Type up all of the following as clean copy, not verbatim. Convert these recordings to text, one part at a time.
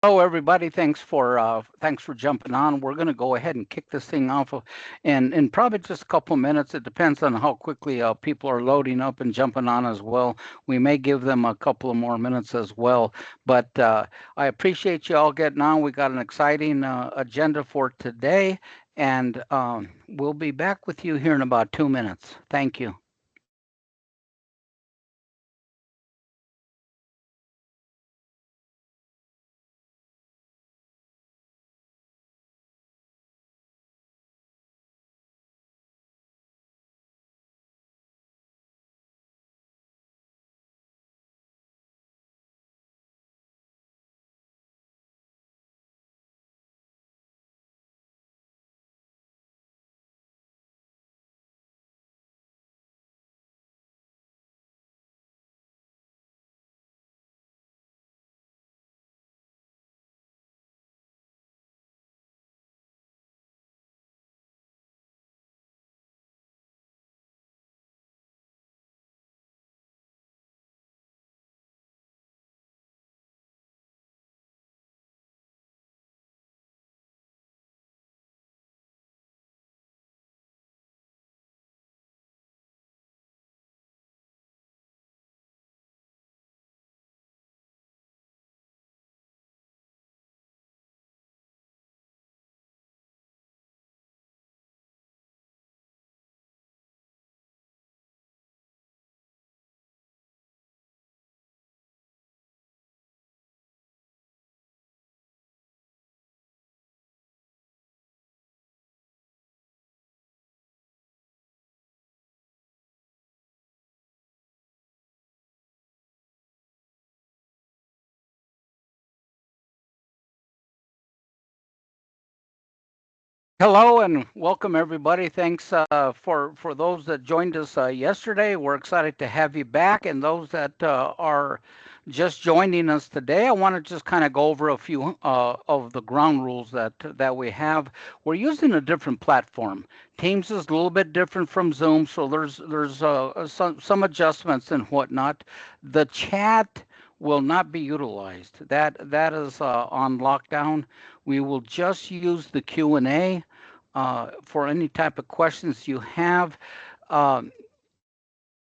Hello, everybody. Thanks for jumping on. We're going to go ahead and kick this thing off in probably just a couple of minutes. It depends on how quickly people are loading up and jumping on as well. We may give them a couple of more minutes as well. But I appreciate you all getting on. We got an exciting agenda for today, and we'll be back with you here in about 2 minutes. Thank you. Hello and welcome everybody. Thanks for those that joined us yesterday. We're excited to have you back, and those that are just joining us today. I want to just kind of go over a few of the ground rules that we have. We're using a different platform. Teams is a little bit different from Zoom, so there's some adjustments and whatnot. The chat will not be utilized. That is on lockdown. We will just use the Q&A for any type of questions you have. Um,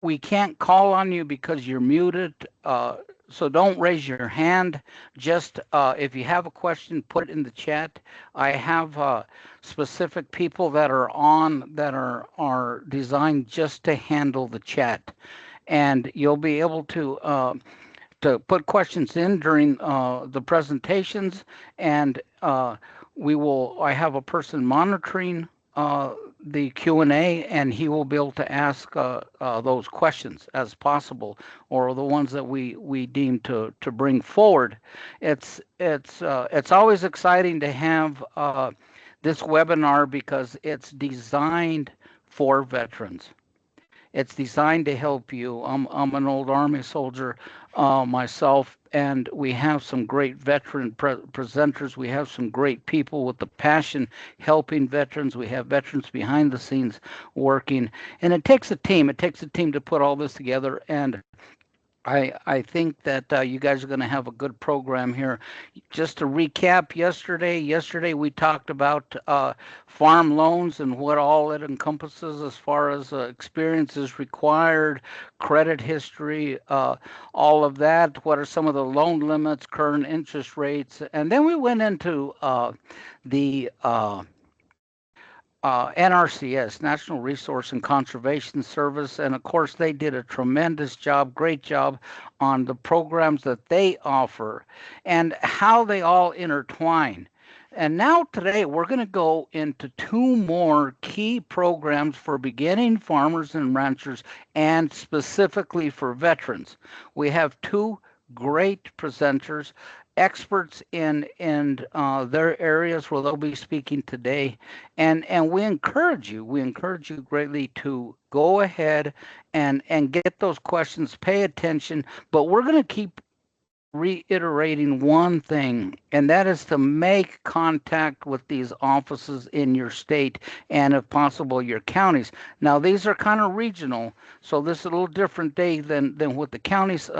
we can't call on you because you're muted, so don't raise your hand. Just if you have a question, put it in the chat. I have specific people that are on that are designed just to handle the chat, and you'll be able to put questions in during the presentations, and I have a person monitoring the Q&A, and he will be able to ask those questions as possible, or the ones that we deem to bring forward. It's always exciting to have this webinar because it's designed for veterans. It's designed to help you. I'm an old Army soldier myself, and we have some great veteran presenters. We have some great people with the passion helping veterans. We have veterans behind the scenes working, and it takes a team. It takes a team to put all this together, and I think that you guys are going to have a good program here. Just to recap, yesterday we talked about farm loans and what all it encompasses as far as experiences required, credit history, all of that. What are some of the loan limits, current interest rates, and then we went into the NRCS, National Resource and Conservation Service, and of course they did a tremendous job, great job on the programs that they offer and how they all intertwine. And now today we're going to go into two more key programs for beginning farmers and ranchers and specifically for veterans. We have two great presenters, experts in their areas where they'll be speaking today, and we encourage you greatly to go ahead and get those questions, pay attention, but we're going to keep reiterating one thing, and that is to make contact with these offices in your state and, if possible, your counties. Now, these are kind of regional, so this is a little different day than what the counties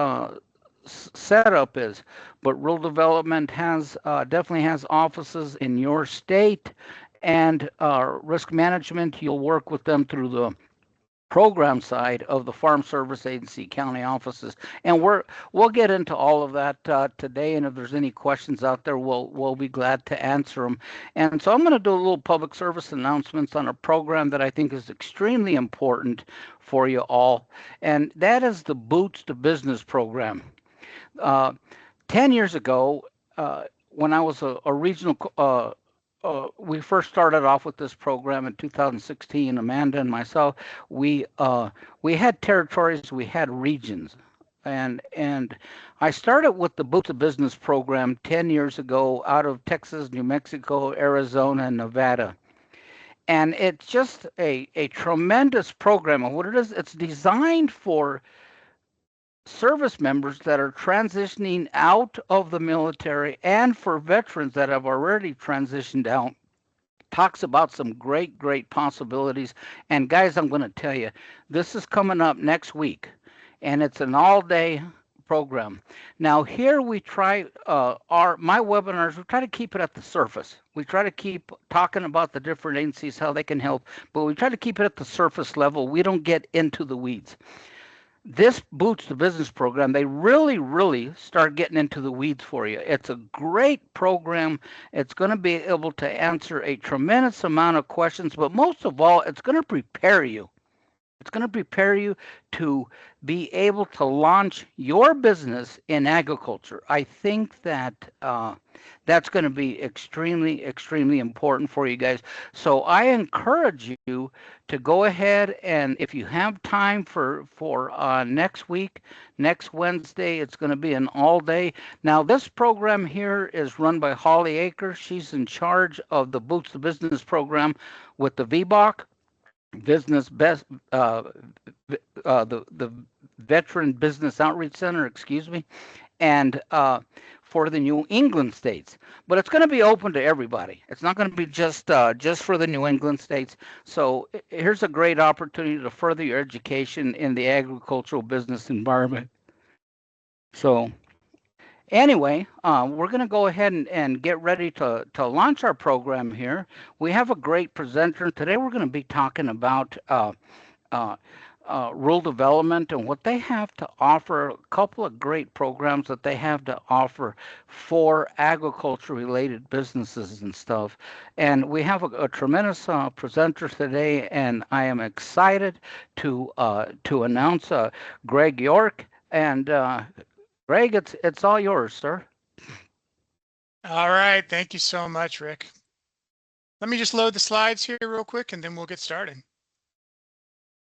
setup is. But rural development has definitely has offices in your state, and risk management. You'll work with them through the program side of the Farm Service Agency county offices, and we'll get into all of that today. And if there's any questions out there, we'll be glad to answer them. And so I'm going to do a little public service announcements on a program that I think is extremely important for you all, and that is the Boots to Business program. Uh, 10 years ago, when I was a regional we first started off with this program in 2016. Amanda and myself, we had territories, we had regions, and I started with the Boots of Business program 10 years ago out of Texas, New Mexico, Arizona, and Nevada. And it's just a tremendous program. And what it is, it's designed for service members that are transitioning out of the military and for veterans that have already transitioned out. Talks about some great possibilities. And guys, I'm going to tell you, this is coming up next week, and it's an all-day program. Now here we try our my webinars. We try to keep it at the surface. We try to keep talking about the different agencies, how they can help, but we try to keep it at the surface level. We don't get into the weeds. This Boots the Business program, they really start getting into the weeds for you. It's a great program. It's going to be able to answer a tremendous amount of questions, but most of all, it's going to prepare you. It's going to prepare you to be able to launch your business in agriculture. I think that that's going to be extremely important for you guys. So I encourage you to go ahead, and if you have time for next week, next Wednesday, it's going to be an all day. Now this program here is run by Holly Akers. She's in charge of the Boots to Business program with the VBOC business best the Veteran Business Outreach Center, excuse me, and for the New England states. But it's going to be open to everybody. It's not going to be just for the New England states. So here's a great opportunity to further your education in the agricultural business environment. So anyway, we're going to go ahead and get ready to launch our program here. We have a great presenter. Today we're going to be talking about uh, rural development and what they have to offer, a couple of great programs that they have to offer for agriculture related businesses and stuff. And we have a tremendous presenter today, and I am excited to announce Greg York. And Greg, it's all yours, sir. All right, thank you so much, Rick. Let me just load the slides here real quick and then we'll get started.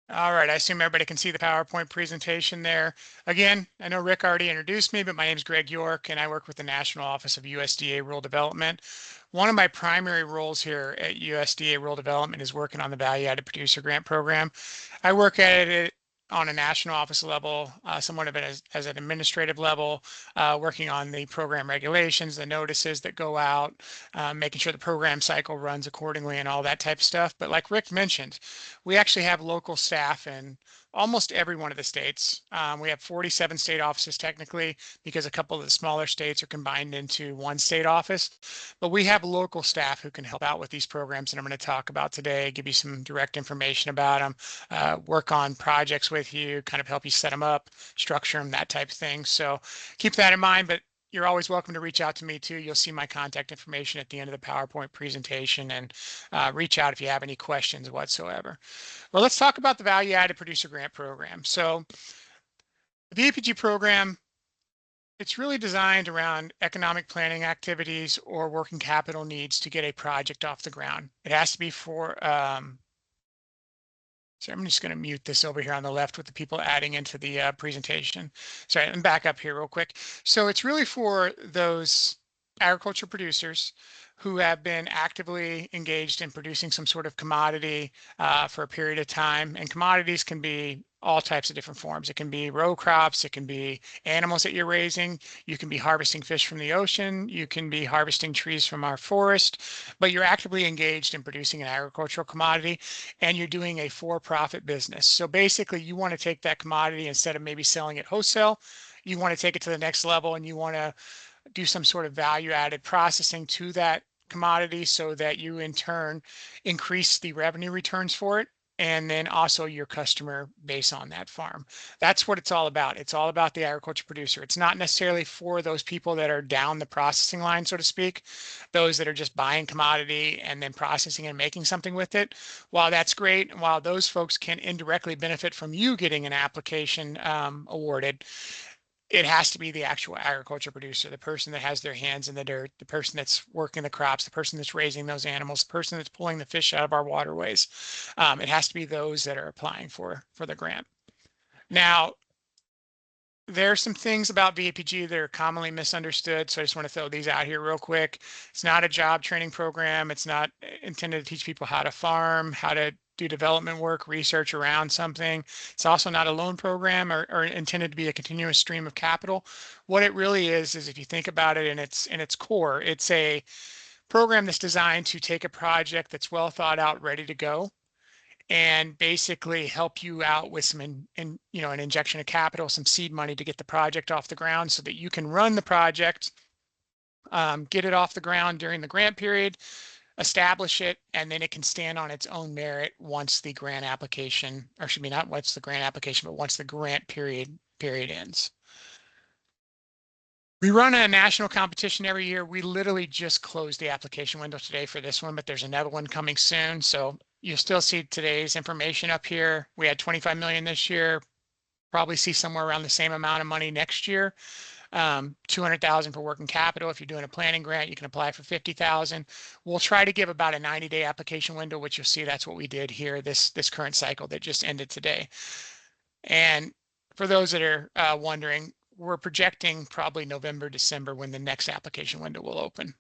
All right, I assume everybody can see the PowerPoint presentation there. Again, I know Rick already introduced me, but my name is Greg York and I work with the National Office of USDA Rural Development. One of my primary roles here at USDA Rural Development is working on the Value Added Producer Grant Program. I work at it on a national office level, somewhat of it as an administrative level, working on the program regulations, the notices that go out, making sure the program cycle runs accordingly and all that type of stuff. But like Rick mentioned, we actually have local staff in almost every one of the states. We have 47 state offices technically, because a couple of the smaller states are combined into one state office. But we have local staff who can help out with these programs that I'm going to talk about today, give you some direct information about them, work on projects with you, kind of help you set them up, structure them, that type of thing. So keep that in mind, but you're always welcome to reach out to me too. You'll see my contact information at the end of the PowerPoint presentation, and reach out if you have any questions whatsoever. Well, let's talk about the Value Added Producer Grant Program. So the VAPG program, it's really designed around economic planning activities or working capital needs to get a project off the ground. It has to be for, so I'm just going to mute this over here on the left with the people adding into the presentation. Sorry, I'm back up here real quick. So it's really for those agriculture producers who have been actively engaged in producing some sort of commodity for a period of time. And commodities can be all types of different forms. It can be row crops, it can be animals that you're raising, you can be harvesting fish from the ocean, you can be harvesting trees from our forest, but you're actively engaged in producing an agricultural commodity and you're doing a for-profit business. So basically you want to take that commodity, instead of maybe selling it wholesale, you want to take it to the next level and you want to do some sort of value added processing to that commodity so that you in turn increase the revenue returns for it and then also your customer base on that farm. That's what it's all about. It's all about the agriculture producer. It's not necessarily for those people that are down the processing line, so to speak, those that are just buying commodity and then processing and making something with it. While that's great, and while those folks can indirectly benefit from you getting an application awarded, it has to be the actual agriculture producer, the person that has their hands in the dirt, the person that's working the crops, the person that's raising those animals, the person that's pulling the fish out of our waterways. It has to be those that are applying for the grant. Now, there are some things about VAPG that are commonly misunderstood, so I just want to throw these out here real quick. It's not a job training program. It's not intended to teach people how to farm, how to do development work, research around something. It's also not a loan program or intended to be a continuous stream of capital. What it really is if you think about it in its core, it's a program that's designed to take a project that's well thought out, ready to go, and basically help you out with some an injection of capital, some seed money to get the project off the ground so that you can run the project, get it off the ground during the grant period, establish it, and then it can stand on its own merit once the grant application, or should be not once the grant application, but once the grant period ends. We run a national competition every year. We literally just closed the application window today for this one, but there's another one coming soon. So you'll still see today's information up here. We had 25 million this year, probably see somewhere around the same amount of money next year. 200,000 for working capital. If you're doing a planning grant, you can apply for 50,000. We'll try to give about a 90-day application window, which you'll see that's what we did here this current cycle that just ended today. And for those that are wondering, we're projecting probably November, December when the next application window will open.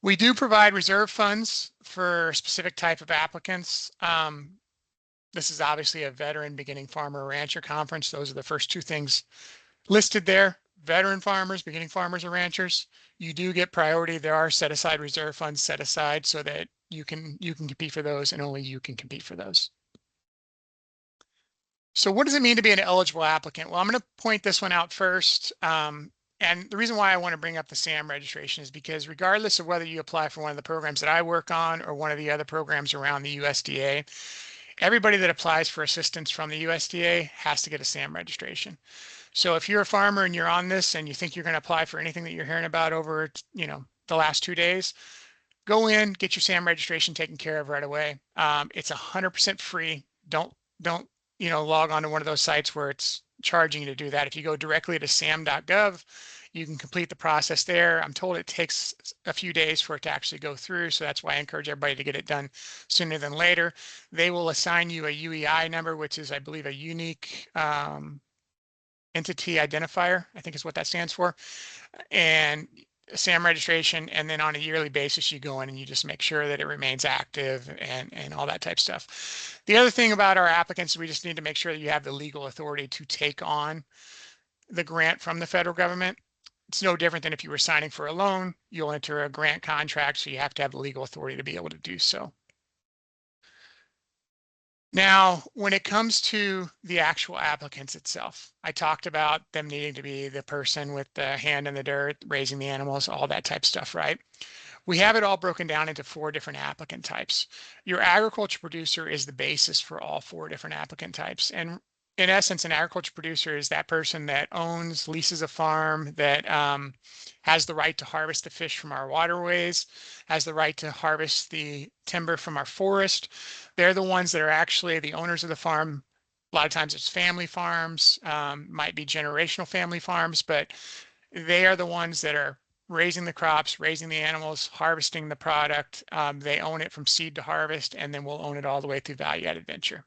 We do provide reserve funds for a specific type of applicants. This is obviously a veteran beginning farmer rancher conference. Those are the first two things listed there. Veteran farmers, beginning farmers or ranchers, you do get priority. There are set aside reserve funds set aside so that you can compete for those and only you can compete for those. So what does it mean to be an eligible applicant? Well, I'm going to point this one out first. And the reason why I want to bring up the SAM registration is because regardless of whether you apply for one of the programs that I work on or one of the other programs around the USDA, everybody that applies for assistance from the USDA has to get a SAM registration. So if you're a farmer and you're on this and you think you're going to apply for anything that you're hearing about over, the last 2 days, go in, get your SAM registration taken care of right away. It's 100% free. Don't log on to one of those sites where it's charging you to do that. If you go directly to sam.gov, you can complete the process there. I'm told it takes a few days for it to actually go through, so that's why I encourage everybody to get it done sooner than later. They will assign you a UEI number, which is, I believe, a unique entity identifier, I think is what that stands for, and SAM registration, and then on a yearly basis you go in and you just make sure that it remains active and all that type stuff. The other thing about our applicants is we just need to make sure that you have the legal authority to take on the grant from the federal government. It's no different than if you were signing for a loan. You'll enter a grant contract, so you have to have the legal authority to be able to do so. Now, when it comes to the actual applicants itself, I talked about them needing to be the person with the hand in the dirt, raising the animals, all that type of stuff, right? We have it all broken down into 4 different applicant types. Your agriculture producer is the basis for all 4 different applicant types. And in essence, an agriculture producer is that person that owns, leases a farm, that has the right to harvest the fish from our waterways, has the right to harvest the timber from our forest. They're the ones that are actually the owners of the farm. A lot of times it's family farms, might be generational family farms, but they are the ones that are raising the crops, raising the animals, harvesting the product. They own it from seed to harvest, and then we'll own it all the way through value-added venture.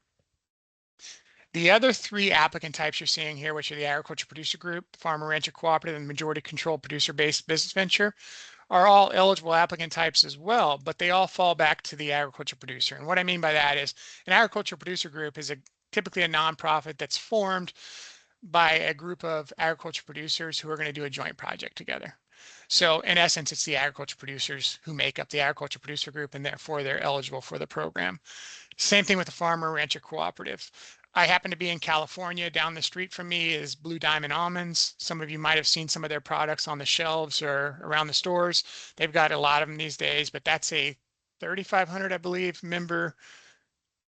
The other 3 applicant types you're seeing here, which are the agriculture producer group, the farmer rancher cooperative, and majority controlled producer-based business venture, are all eligible applicant types as well, but they all fall back to the agriculture producer. And what I mean by that is an agriculture producer group is typically a nonprofit that's formed by a group of agriculture producers who are going to do a joint project together. So in essence, it's the agriculture producers who make up the agriculture producer group, and therefore they're eligible for the program. Same thing with the farmer rancher cooperative. I happen to be in California. Down the street from me is Blue Diamond Almonds. Some of you might have seen some of their products on the shelves or around the stores. They've got a lot of them these days, but that's a 3,500, I believe, member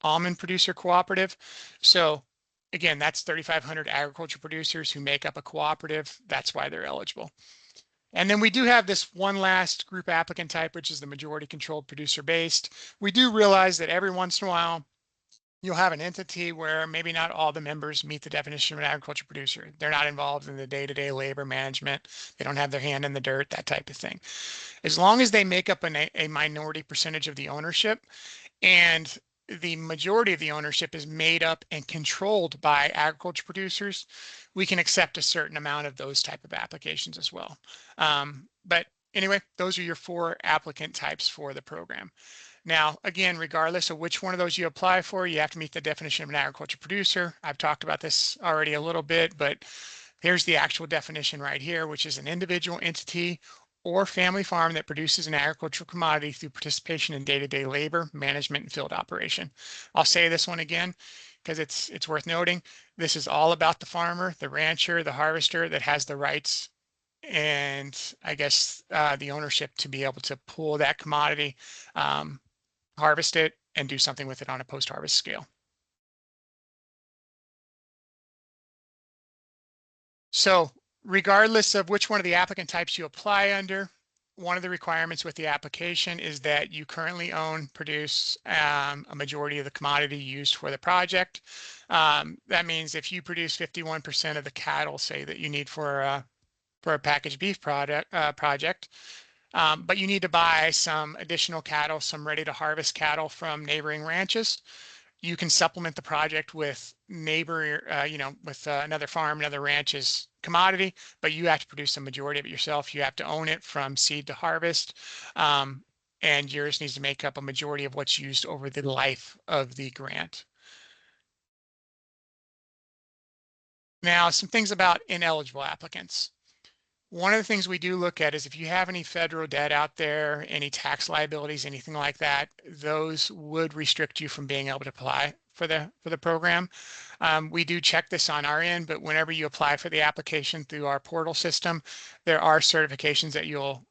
almond producer cooperative. So again, that's 3,500 agriculture producers who make up a cooperative. That's why they're eligible. And then we do have this one last group applicant type, which is the majority controlled producer based. We do realize that every once in a while, you'll have an entity where maybe not all the members meet the definition of an agriculture producer. They're not involved in the day-to-day labor management. They don't have their hand in the dirt, that type of thing. As long as they make up a minority percentage of the ownership, and the majority of the ownership is made up and controlled by agriculture producers, we can accept a certain amount of those type of applications as well. But anyway, those are your 4 applicant types for the program. Now, again, regardless of which one of those you apply for, you have to meet the definition of an agriculture producer. I've talked about this already a little bit, but here's the actual definition right here, which is an individual entity or family farm that produces an agricultural commodity through participation in day-to-day labor, management, and field operation. I'll say this one again because it's worth noting. This is all about the farmer, the rancher, the harvester that has the rights and I guess the ownership to be able to pull that commodity, harvest it, and do something with it on a post-harvest scale. So regardless of which one of the applicant types you apply under, one of the requirements with the application is that you currently own, produce a majority of the commodity used for the project. That means if you produce 51% of the cattle, say, that you need for a packaged beef project, but you need to buy some additional cattle, some ready to harvest cattle from neighboring ranches, you can supplement the project with another farm, another ranch's commodity, but you have to produce the majority of it yourself. You have to own it from seed to harvest. And yours needs to make up a majority of what's used over the life of the grant. Now, some things about ineligible applicants. One of the things we do look at is if you have any federal debt out there, any tax liabilities, anything like that, those would restrict you from being able to apply for the program. We do check this on our end, but whenever you apply for the application through our portal system, there are certifications that you'll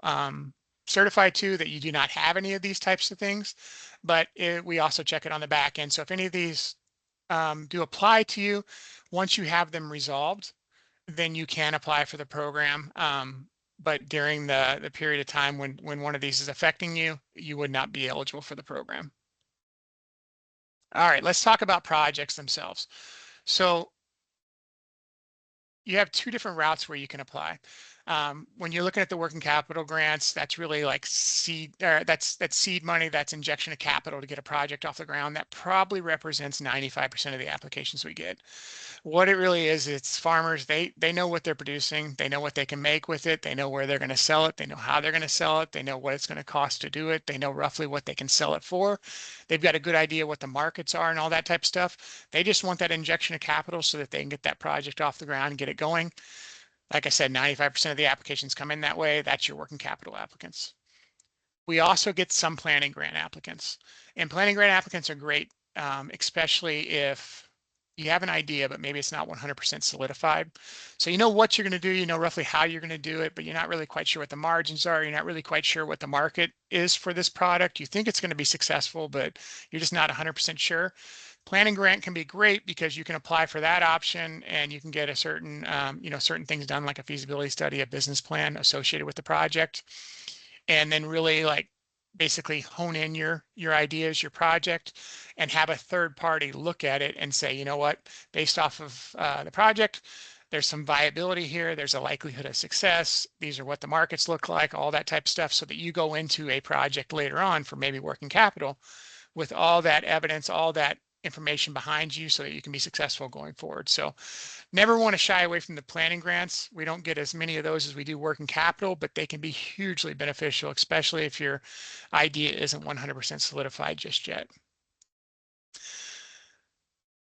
certify to that you do not have any of these types of things, but we also check it on the back end. So if any of these do apply to you, once you have them resolved, then you can apply for the program. But during the period of time when one of these is affecting you, you would not be eligible for the program. All right, let's talk about projects themselves. So you have 2 different routes where you can apply. When you're looking at the working capital grants, that's really like seed, that's seed money, that's injection of capital to get a project off the ground. That probably represents 95% of the applications we get. What it really is, it's farmers, they know what they're producing, they know what they can make with it, they know where they're going to sell it, they know how they're going to sell it, they know what it's going to cost to do it, they know roughly what they can sell it for. They've got a good idea what the markets are and all that type of stuff. They just want that injection of capital so that they can get that project off the ground and get it going. Like I said, 95% of the applications come in that way. That's your working capital applicants. We also get some planning grant applicants, and planning grant applicants are great, especially if you have an idea, but maybe it's not 100% solidified. So you know what you're going to do, you know roughly how you're going to do it, but you're not really quite sure what the margins are. You're not really quite sure what the market is for this product. You think it's going to be successful, but you're just not 100% sure. Planning grant can be great because you can apply for that option and you can get a certain, certain things done like a feasibility study, a business plan associated with the project, and then really like basically hone in your ideas, your project, and have a third party look at it and say, you know what, based off of the project, there's some viability here. There's a likelihood of success. These are what the markets look like, all that type of stuff, so that you go into a project later on for maybe working capital with all that evidence, all that information behind you so that you can be successful going forward. So never want to shy away from the planning grants. We don't get as many of those as we do working capital, but they can be hugely beneficial, especially if your idea isn't 100% solidified just yet.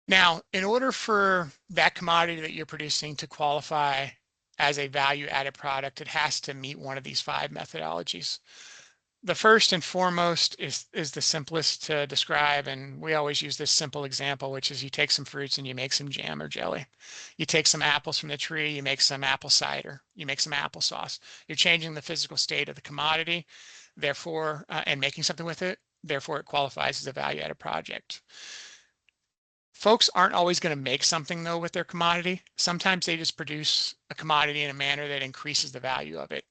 Now, in order for that commodity that you're producing to qualify as a value-added product, it has to meet one of these 5 methodologies. The first and foremost is the simplest to describe, and we always use this simple example, which is you take some fruits and you make some jam or jelly. You take some apples from the tree, you make some apple cider, you make some applesauce. You're changing the physical state of the commodity, therefore, and making something with it, therefore it qualifies as a value-added project. Folks aren't always going to make something though with their commodity. Sometimes they just produce a commodity in a manner that increases the value of it.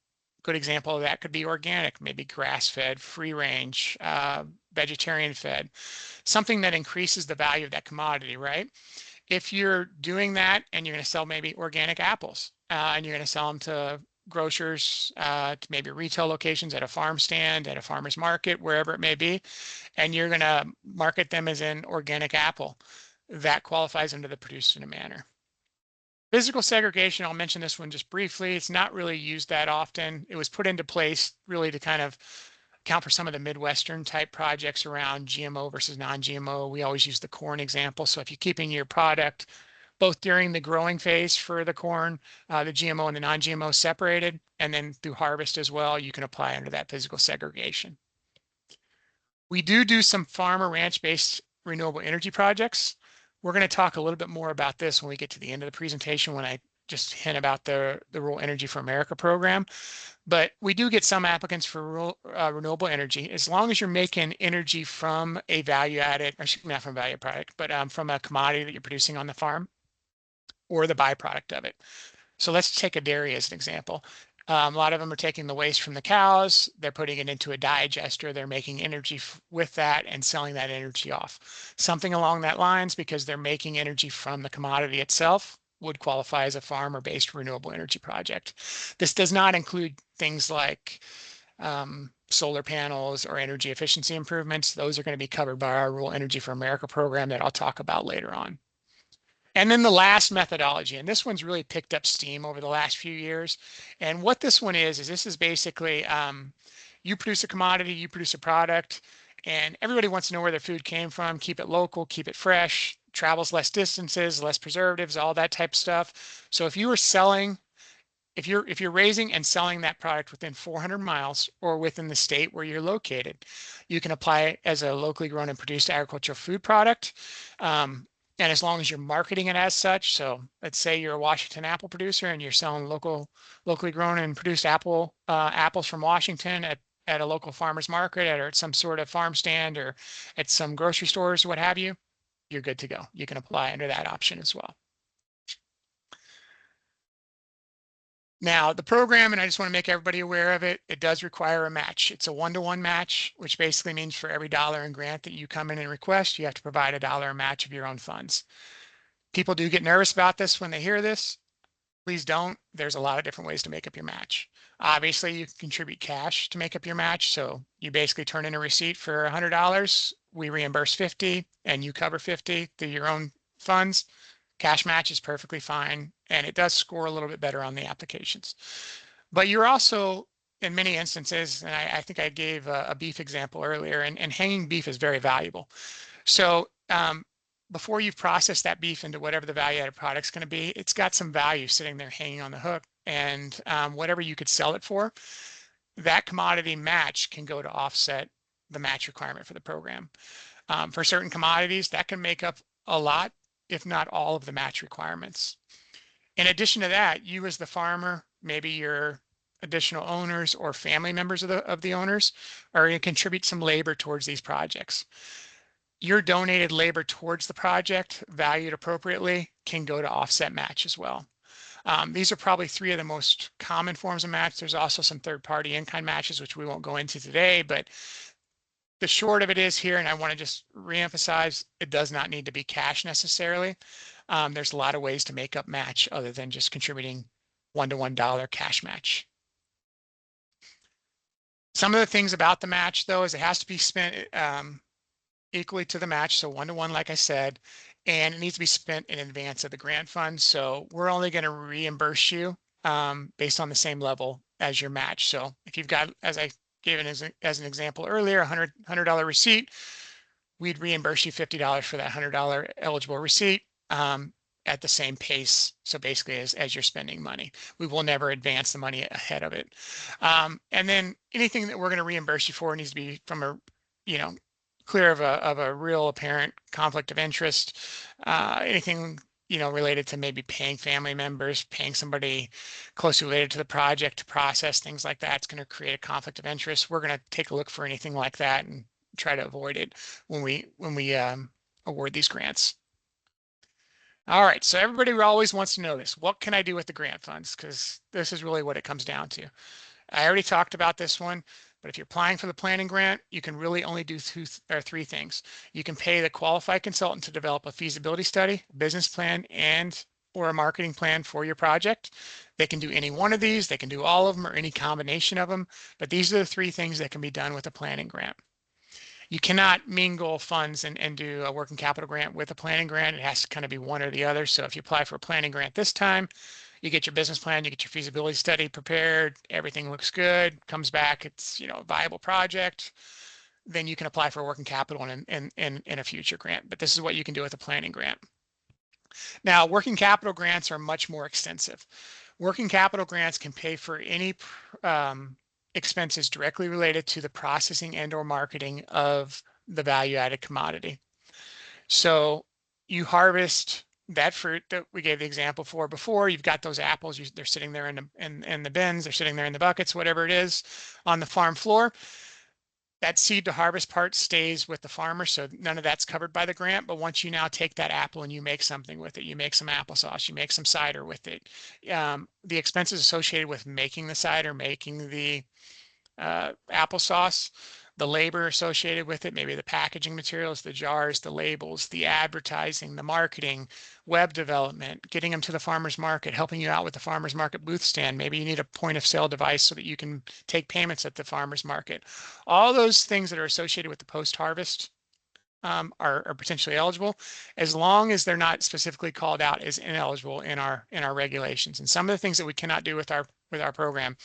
Good example of that could be organic, maybe grass-fed, free-range, vegetarian-fed, something that increases the value of that commodity, right? If you're doing that and you're going to sell maybe organic apples and you're going to sell them to grocers, to maybe retail locations, at a farm stand, at a farmer's market, wherever it may be, and you're going to market them as an organic apple, that qualifies under the produced in a manner. Physical segregation, I'll mention this one just briefly. It's not really used that often. It was put into place really to kind of account for some of the Midwestern type projects around GMO versus non-GMO. We always use the corn example. So if you're keeping your product both during the growing phase for the corn, the GMO and the non-GMO separated, and then through harvest as well, you can apply under that physical segregation. We do some farm or ranch-based renewable energy projects. We're going to talk a little bit more about this when we get to the end of the presentation, when I just hint about the Rural Energy for America program. But we do get some applicants for renewable energy, as long as you're making energy from a value-added, or not from a value product, but from a commodity that you're producing on the farm or the byproduct of it. So let's take a dairy as an example. A lot of them are taking the waste from the cows, they're putting it into a digester, they're making energy with that and selling that energy off. Something along that lines, because they're making energy from the commodity itself, would qualify as a farmer-based renewable energy project. This does not include things like solar panels or energy efficiency improvements. Those are going to be covered by our Rural Energy for America program that I'll talk about later on. And then the last methodology, and this one's really picked up steam over the last few years. And what this one is this is basically you produce a commodity, you produce a product, and everybody wants to know where their food came from, keep it local, keep it fresh, travels less distances, less preservatives, all that type of stuff. So if you were selling, if you're raising and selling that product within 400 miles or within the state where you're located, you can apply it as a locally grown and produced agricultural food product. And as long as you're marketing it as such, so let's say you're a Washington apple producer and you're selling locally grown and produced apples from Washington at a local farmer's market or at some sort of farm stand or at some grocery stores, what have you, you're good to go. You can apply under that option as well. Now, the program, and I just want to make everybody aware of it, it does require a match. It's a 1-to-1 match, which basically means for every dollar in grant that you come in and request, you have to provide a dollar match of your own funds. People do get nervous about this when they hear this. Please don't. There's a lot of different ways to make up your match. Obviously, you can contribute cash to make up your match. So you basically turn in a receipt for $100. We reimburse 50 and you cover 50 through your own funds. Cash match is perfectly fine, and it does score a little bit better on the applications. But you're also, in many instances, and I think I gave a beef example earlier, and hanging beef is very valuable. So before you've processed that beef into whatever the value-added product's going to be, it's got some value sitting there hanging on the hook, and whatever you could sell it for, that commodity match can go to offset the match requirement for the program. For certain commodities, that can make up a lot, if not all of the match requirements. In addition to that, you as the farmer, maybe your additional owners or family members of the owners are going to contribute some labor towards these projects. Your donated labor towards the project, valued appropriately, can go to offset match as well. These are probably 3 of the most common forms of match. There's also some third-party in-kind matches, which we won't go into today, but the short of it is here, and I want to just reemphasize, it does not need to be cash necessarily. There's a lot of ways to make up match other than just contributing $1-to-$1 cash match. Some of the things about the match, though, is it has to be spent equally to the match, so 1-to-1, like I said, and it needs to be spent in advance of the grant fund. So we're only going to reimburse you based on the same level as your match. So if you've got, as I gave it as an example earlier, $100 receipt, we'd reimburse you $50 for that $100 eligible receipt. And at the same pace. So basically, as you're spending money, we will never advance the money ahead of it. And then anything that we're going to reimburse you for needs to be from a, clear of a real apparent conflict of interest. Anything related to maybe paying family members, paying somebody closely related to the project to process things like that, it's going to create a conflict of interest. We're going to take a look for anything like that and try to avoid it when we award these grants. All right, so everybody always wants to know this. What can I do with the grant funds? Because this is really what it comes down to. I already talked about this one, but if you're applying for the planning grant, you can really only do three things. You can pay the qualified consultant to develop a feasibility study, business plan, and or a marketing plan for your project. They can do any one of these, they can do all of them or any combination of them, but these are the three things that can be done with a planning grant. You cannot mingle funds and do a working capital grant with a planning grant. It has to kind of be one or the other. So if you apply for a planning grant this time, you get your business plan, you get your feasibility study prepared, everything looks good, comes back, it's a viable project, then you can apply for a working capital in a future grant. But this is what you can do with a planning grant. Now, working capital grants are much more extensive. Working capital grants can pay for any expenses directly related to the processing and or marketing of the value-added commodity. So you harvest that fruit that we gave the example for before. You've got those apples, they're sitting there in the bins, they're sitting there in the buckets, whatever it is on the farm floor. That seed to harvest part stays with the farmer, so none of that's covered by the grant. But once you now take that apple and you make something with it, you make some applesauce, you make some cider with it, the expenses associated with making the cider, making the applesauce, the labor associated with it, maybe the packaging materials, the jars, the labels, the advertising, the marketing, web development, getting them to the farmer's market, helping you out with the farmer's market booth stand. Maybe you need a point of sale device so that you can take payments at the farmer's market. All those things that are associated with the post-harvest are potentially eligible, as long as they're not specifically called out as ineligible in our regulations. And some of the things that we cannot do with our program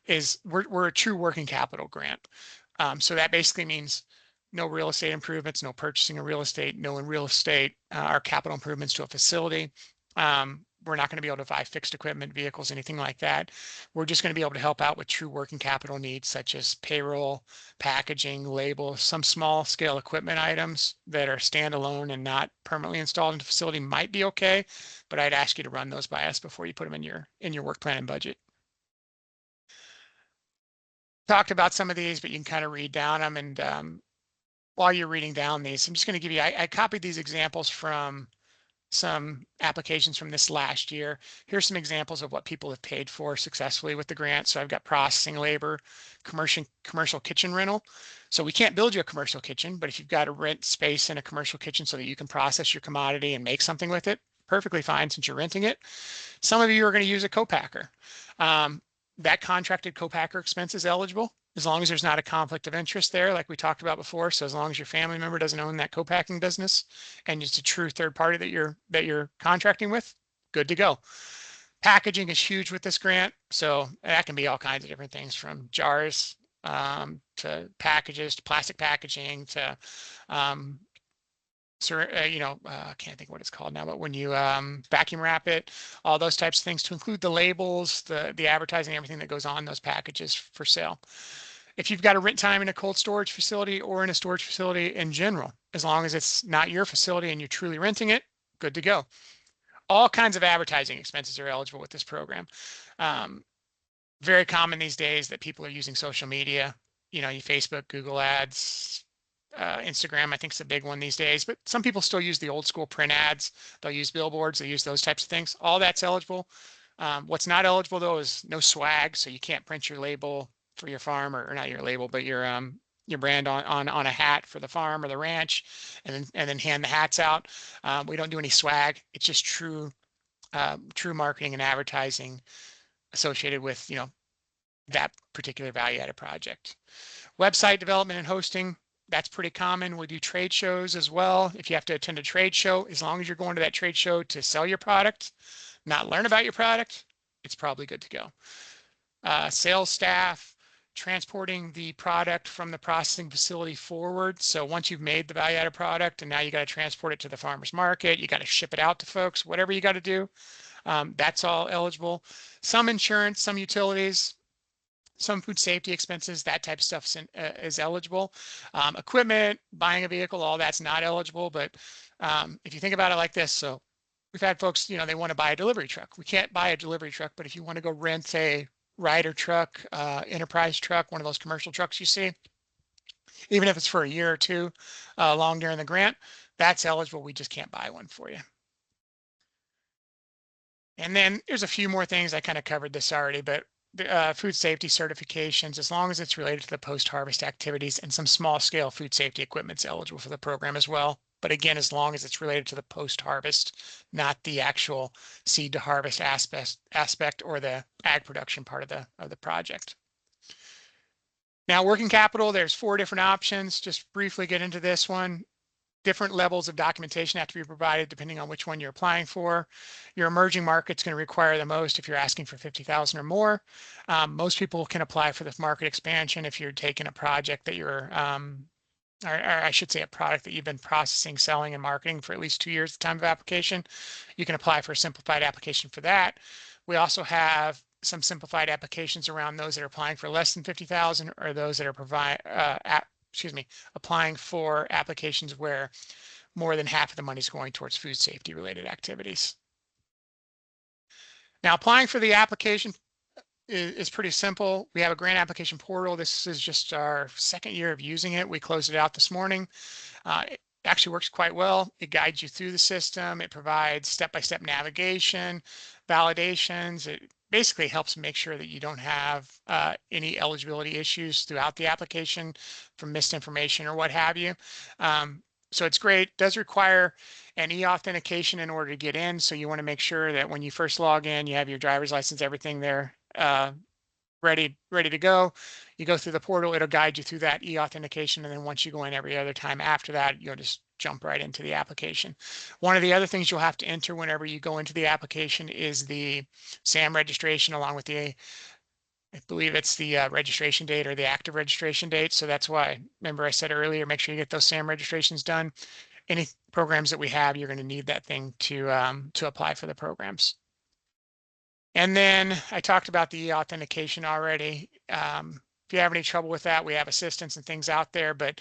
is we're a true working capital grant. So that basically means no real estate improvements, no purchasing of real estate, no in real estate or capital improvements to a facility. We're not going to be able to buy fixed equipment, vehicles, anything like that. We're just going to be able to help out with true working capital needs, such as payroll, packaging, labels, some small scale equipment items that are standalone and not permanently installed in the facility might be okay, but I'd ask you to run those by us before you put them in your work plan and budget. Talked about some of these, but you can kind of read down them. And while you're reading down these, I'm just going to give you, I copied these examples from some applications from this last year. Here's some examples of what people have paid for successfully with the grant. So I've got processing labor, commercial kitchen rental. So we can't build you a commercial kitchen, but if you've got to rent space in a commercial kitchen so that you can process your commodity and make something with it, perfectly fine since you're renting it. Some of you are going to use a co-packer. That contracted co-packer expense is eligible as long as there's not a conflict of interest there, like we talked about before. So as long as your family member doesn't own that co-packing business and it's a true third party that you're contracting with, good to go. Packaging is huge with this grant. So that can be all kinds of different things, from jars to packages, to plastic packaging, to I can't think what it's called now, but when you vacuum wrap it, all those types of things, to include the labels, the advertising, everything that goes on those packages for sale. If you've got a rent time in a cold storage facility or in a storage facility in general, as long as it's not your facility and you're truly renting it, good to go. All kinds of advertising expenses are eligible with this program. Very common these days that people are using social media, your Facebook, Google ads, Instagram, I think is a big one these days, but some people still use the old school print ads. They'll use billboards, they use those types of things. All that's eligible. What's not eligible though is no swag. So you can't print your label for your farm, or not your label, but your brand on a hat for the farm or the ranch, and then hand the hats out. We don't do any swag. It's just true marketing and advertising associated with that particular value-added project. Website development and hosting, that's pretty common. We do trade shows as well. If you have to attend a trade show, as long as you're going to that trade show to sell your product, not learn about your product, it's probably good to go. Sales staff, transporting the product from the processing facility forward. So once you've made the value-added product and now you got to transport it to the farmer's market, you got to ship it out to folks, whatever you got to do, that's all eligible. Some insurance, some utilities, some food safety expenses, that type of stuff is eligible. Equipment, buying a vehicle, all that's not eligible. But if you think about it like this, so we've had folks, they want to buy a delivery truck. We can't buy a delivery truck, but if you want to go rent a Ryder truck, enterprise truck, one of those commercial trucks you see, even if it's for a year or two long during the grant, that's eligible. We just can't buy one for you. And then there's a few more things. I kind of covered this already, but food safety certifications, as long as it's related to the post-harvest activities, and some small scale food safety equipment's eligible for the program as well. But again, as long as it's related to the post-harvest, not the actual seed to harvest aspect or the ag production part of the project. Now, working capital, there's 4 different options. Just briefly get into this one. Different levels of documentation have to be provided depending on which one you're applying for. Your emerging market's going to require the most if you're asking for 50,000 or more. Most people can apply for the market expansion if you're taking a project that you're, or I should say a product that you've been processing, selling, and marketing for at least 2 years at the time of application. You can apply for a simplified application for that. We also have some simplified applications around those that are applying for less than 50,000 or those that are applying for applications where more than half of the money is going towards food safety related activities. Now, applying for the application is pretty simple. We have a grant application portal. This is just our 2nd year of using it. We closed it out this morning. It actually works quite well. It guides you through the system. It provides step-by-step navigation, validations. It basically helps make sure that you don't have any eligibility issues throughout the application from missed information or what have you. So it's great. It does require an e-authentication in order to get in. So you want to make sure that when you first log in, you have your driver's license, everything there ready to go. You go through the portal, it'll guide you through that e-authentication. And then once you go in every other time after that, you'll just jump right into the application. One of the other things you'll have to enter whenever you go into the application is the SAM registration along with the, I believe it's the registration date or the active registration date. So that's why, remember I said earlier, make sure you get those SAM registrations done. Any programs that we have, you're going to need that thing to apply for the programs. And then I talked about the authentication already. If you have any trouble with that, we have assistance and things out there, but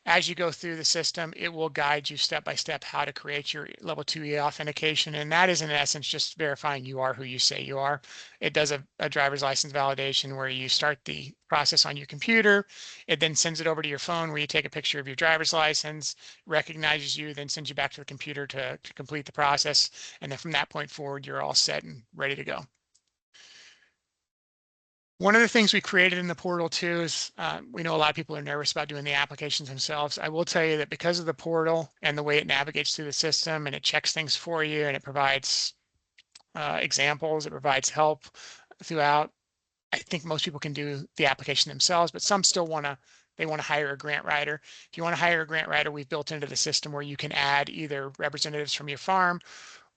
as you go through the system, it will guide you step by step how to create your level 2 authentication. And that is in essence just verifying you are who you say you are. It does a driver's license validation where you start the process on your computer. It then sends it over to your phone where you take a picture of your driver's license, recognizes you, then sends you back to the computer to complete the process. And then from that point forward, you're all set and ready to go. One of the things we created in the portal too is we know a lot of people are nervous about doing the applications themselves. I will tell you that because of the portal and the way it navigates through the system and it checks things for you and it provides examples, it provides help throughout. I think most people can do the application themselves, but some still want to hire a grant writer. If you want to hire a grant writer, we've built into the system where you can add either representatives from your farm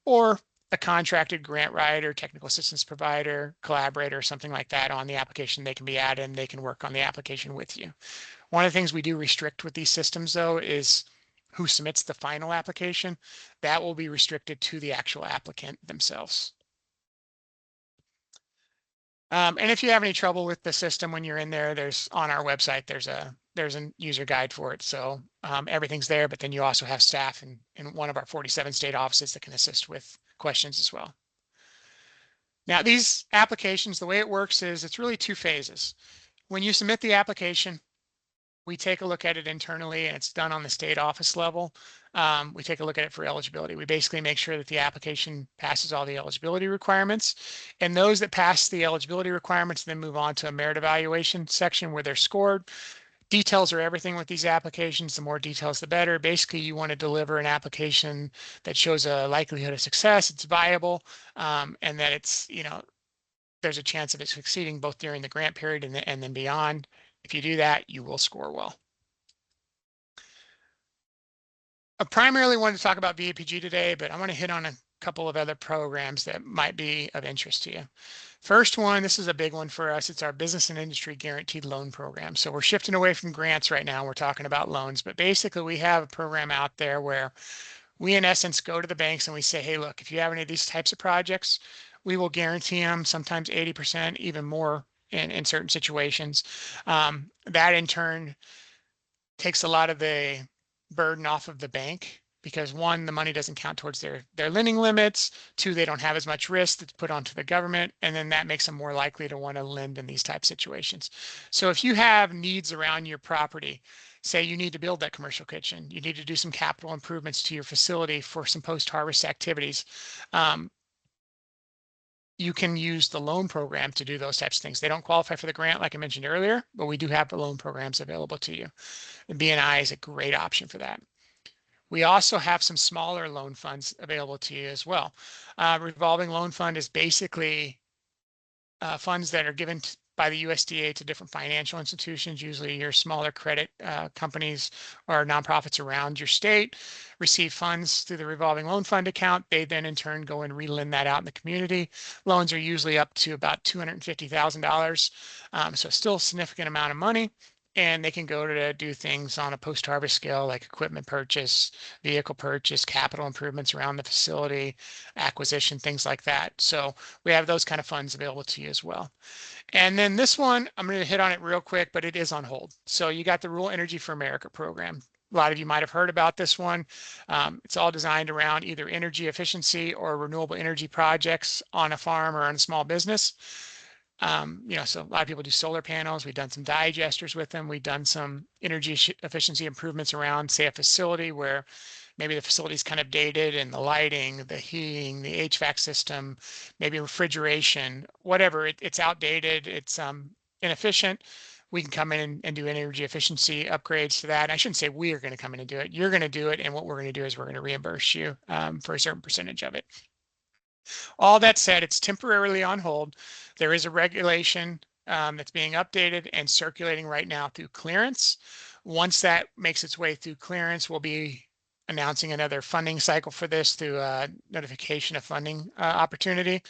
or a contracted grant writer, technical assistance provider, collaborator, something like that on the application. They can be added and they can work on the application with you. One of the things we do restrict with these systems though is who submits the final application. That will be restricted to the actual applicant themselves. And if you have any trouble with the system when you're in there, there's on our website, there's a user guide for it. So everything's there, but then you also have staff in one of our 47 state offices that can assist with questions as well. Now, these applications, the way it works is it's really 2 phases. When you submit the application, we take a look at it internally and it's done on the state office level. We take a look at it for eligibility. We basically make sure that the application passes all the eligibility requirements, and those that pass the eligibility requirements then move on to a merit evaluation section where they're scored. Details are everything with these applications. The more details, the better. Basically, you want to deliver an application that shows a likelihood of success, it's viable, and that it's, there's a chance of it succeeding both during the grant period and then beyond. If you do that, you will score well. I primarily wanted to talk about VAPG today, but I want to hit on couple of other programs that might be of interest to you. First one, this is a big one for us. It's our business and industry guaranteed loan program. So we're shifting away from grants right now. We're talking about loans, but basically we have a program out there where we in essence go to the banks and we say, hey, look, if you have any of these types of projects, we will guarantee them, sometimes 80%, even more in certain situations. That in turn takes a lot of the burden off of the bank because one, the money doesn't count towards their lending limits. Two, they don't have as much risk that's put onto the government, and then that makes them more likely to want to lend in these type situations. So if you have needs around your property, say you need to build that commercial kitchen, you need to do some capital improvements to your facility for some post-harvest activities, you can use the loan program to do those types of things. They don't qualify for the grant, like I mentioned earlier, but we do have the loan programs available to you. And BNI is a great option for that. We also have some smaller loan funds available to you as well. Revolving loan fund is basically funds that are given by the USDA to different financial institutions, usually your smaller credit companies or nonprofits around your state, receive funds through the revolving loan fund account. They then in turn go and relend that out in the community. Loans are usually up to about $250,000. So still a significant amount of money. And they can go to do things on a post-harvest scale like equipment purchase, vehicle purchase, capital improvements around the facility, acquisition, things like that. So we have those kind of funds available to you as well. And then this one, I'm going to hit on it real quick, but it is on hold. So you got the Rural Energy for America program. A lot of you might have heard about this one. It's all designed around either energy efficiency or renewable energy projects on a farm or on a small business. So a lot of people do solar panels. We've done some digesters with them. We've done some energy efficiency improvements around, say, a facility where maybe the facility is kind of dated and the lighting, the heating, the HVAC system, maybe refrigeration, whatever. It's outdated. It's inefficient. We can come in and do energy efficiency upgrades to that. And I shouldn't say we are going to come in and do it. You're going to do it. And what we're going to do is we're going to reimburse you for a certain percentage of it. All that said, it's temporarily on hold. There is a regulation that's being updated and circulating right now through clearance. Once that makes its way through clearance, we'll be announcing another funding cycle for this through a notification of funding opportunity.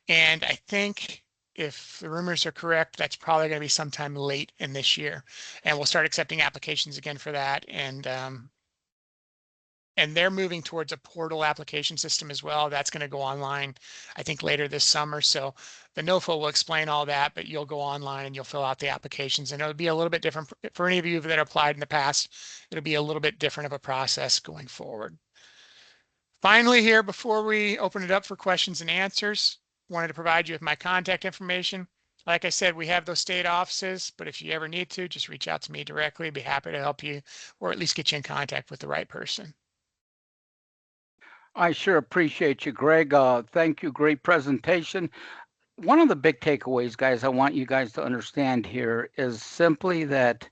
And I think if the rumors are correct, that's probably going to be sometime late in this year. And we'll start accepting applications again for that. And they're moving towards a portal application system as well. That's going to go online, I think, later this summer. So the NOFO will explain all that, but you'll go online and you'll fill out the applications. And it'll be a little bit different for any of you that applied in the past. It'll be a little bit different of a process going forward. Finally here, before we open it up for questions and answers, wanted to provide you with my contact information. Like I said, we have those state offices, but if you ever need to, just reach out to me directly. I'd be happy to help you or at least get you in contact with the right person. I sure appreciate you, Greg. Thank you. Great presentation. One of the big takeaways, guys, I want you guys to understand here is simply that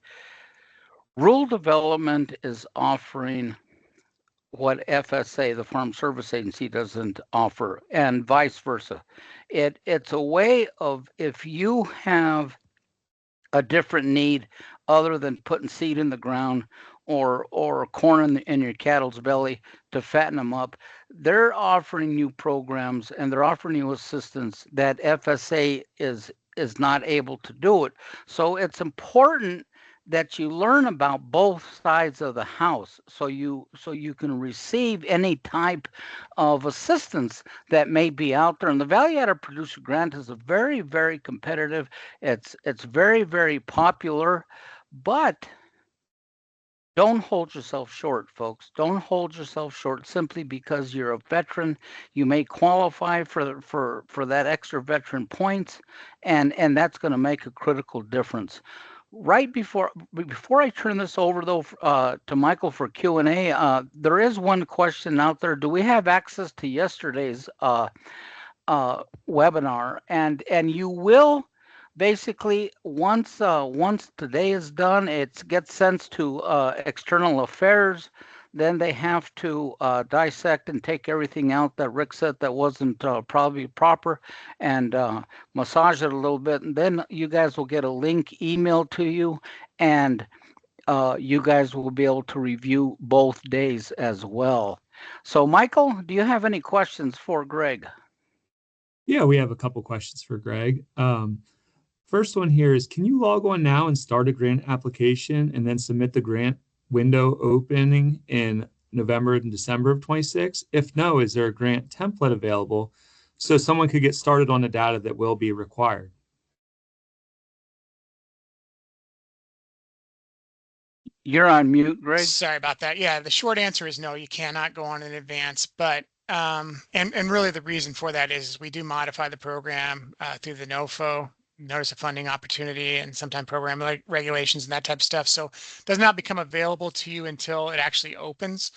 rural development is offering what FSA, the Farm Service Agency, doesn't offer, and vice versa. It's a way of, if you have a different need other than putting seed in the ground or corn in your cattle's belly to fatten them up, they're offering you programs and they're offering you assistance that FSA is not able to do it. So it's important that you learn about both sides of the house so you can receive any type of assistance that may be out there. And the value added producer grant is a very, very competitive. It's very, very popular, but don't hold yourself short, folks. Don't hold yourself short simply because you're a veteran. You may qualify for that extra veteran points, and that's going to make a critical difference. Right before I turn this over though to Michael for Q&A, there is one question out there. Do we have access to yesterday's webinar? And you will basically once today is done, it gets sent to external affairs. Then they have to dissect and take everything out that Rick said that wasn't probably proper and massage it a little bit. And then you guys will get a link emailed to you, and you guys will be able to review both days as well. So, Michael, do you have any questions for Greg? Yeah, we have a couple questions for Greg. First one here is, can you log on now and start a grant application and then submit the grant window opening in November and December of 26? If no, is there a grant template available so someone could get started on the data that will be required? You're on mute, Greg. Sorry about that. Yeah, the short answer is no, you cannot go on in advance. But and really the reason for that is we do modify the program through the NOFO, notice of funding opportunity, and sometimes program regulations and that type of stuff. So it does not become available to you until it actually opens.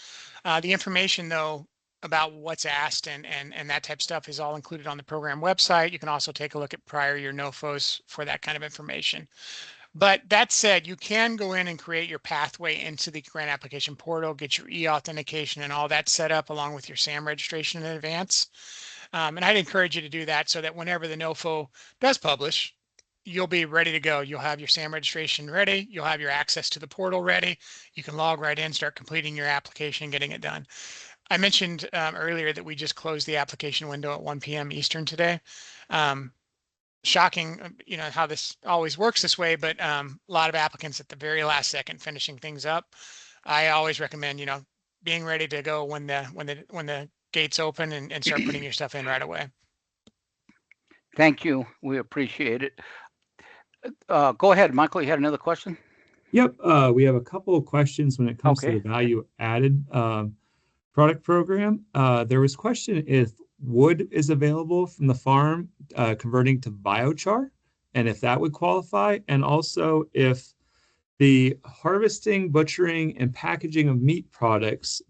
The information though about what's asked and that type of stuff is all included on the program website. You can also take a look at prior year NOFOs for that kind of information. But that said, you can go in and create your pathway into the grant application portal, get your e-authentication and all that set up along with your SAM registration in advance. And I'd encourage you to do that so that whenever the NOFO does publish, you'll be ready to go. You'll have your SAM registration ready. You'll have your access to the portal ready. You can log right in, start completing your application, getting it done. I mentioned earlier that we just closed the application window at 1 p.m. Eastern today. Shocking, how this always works this way, but a lot of applicants at the very last second finishing things up. I always recommend, being ready to go when the gates open and start putting your stuff in right away. Thank you. We appreciate it. Go ahead, Michael. You had another question? Yep. We have a couple of questions when it comes to the value added product program. There was a question if wood is available from the farm converting to biochar, and if that would qualify, and also if the harvesting, butchering, and packaging of meat products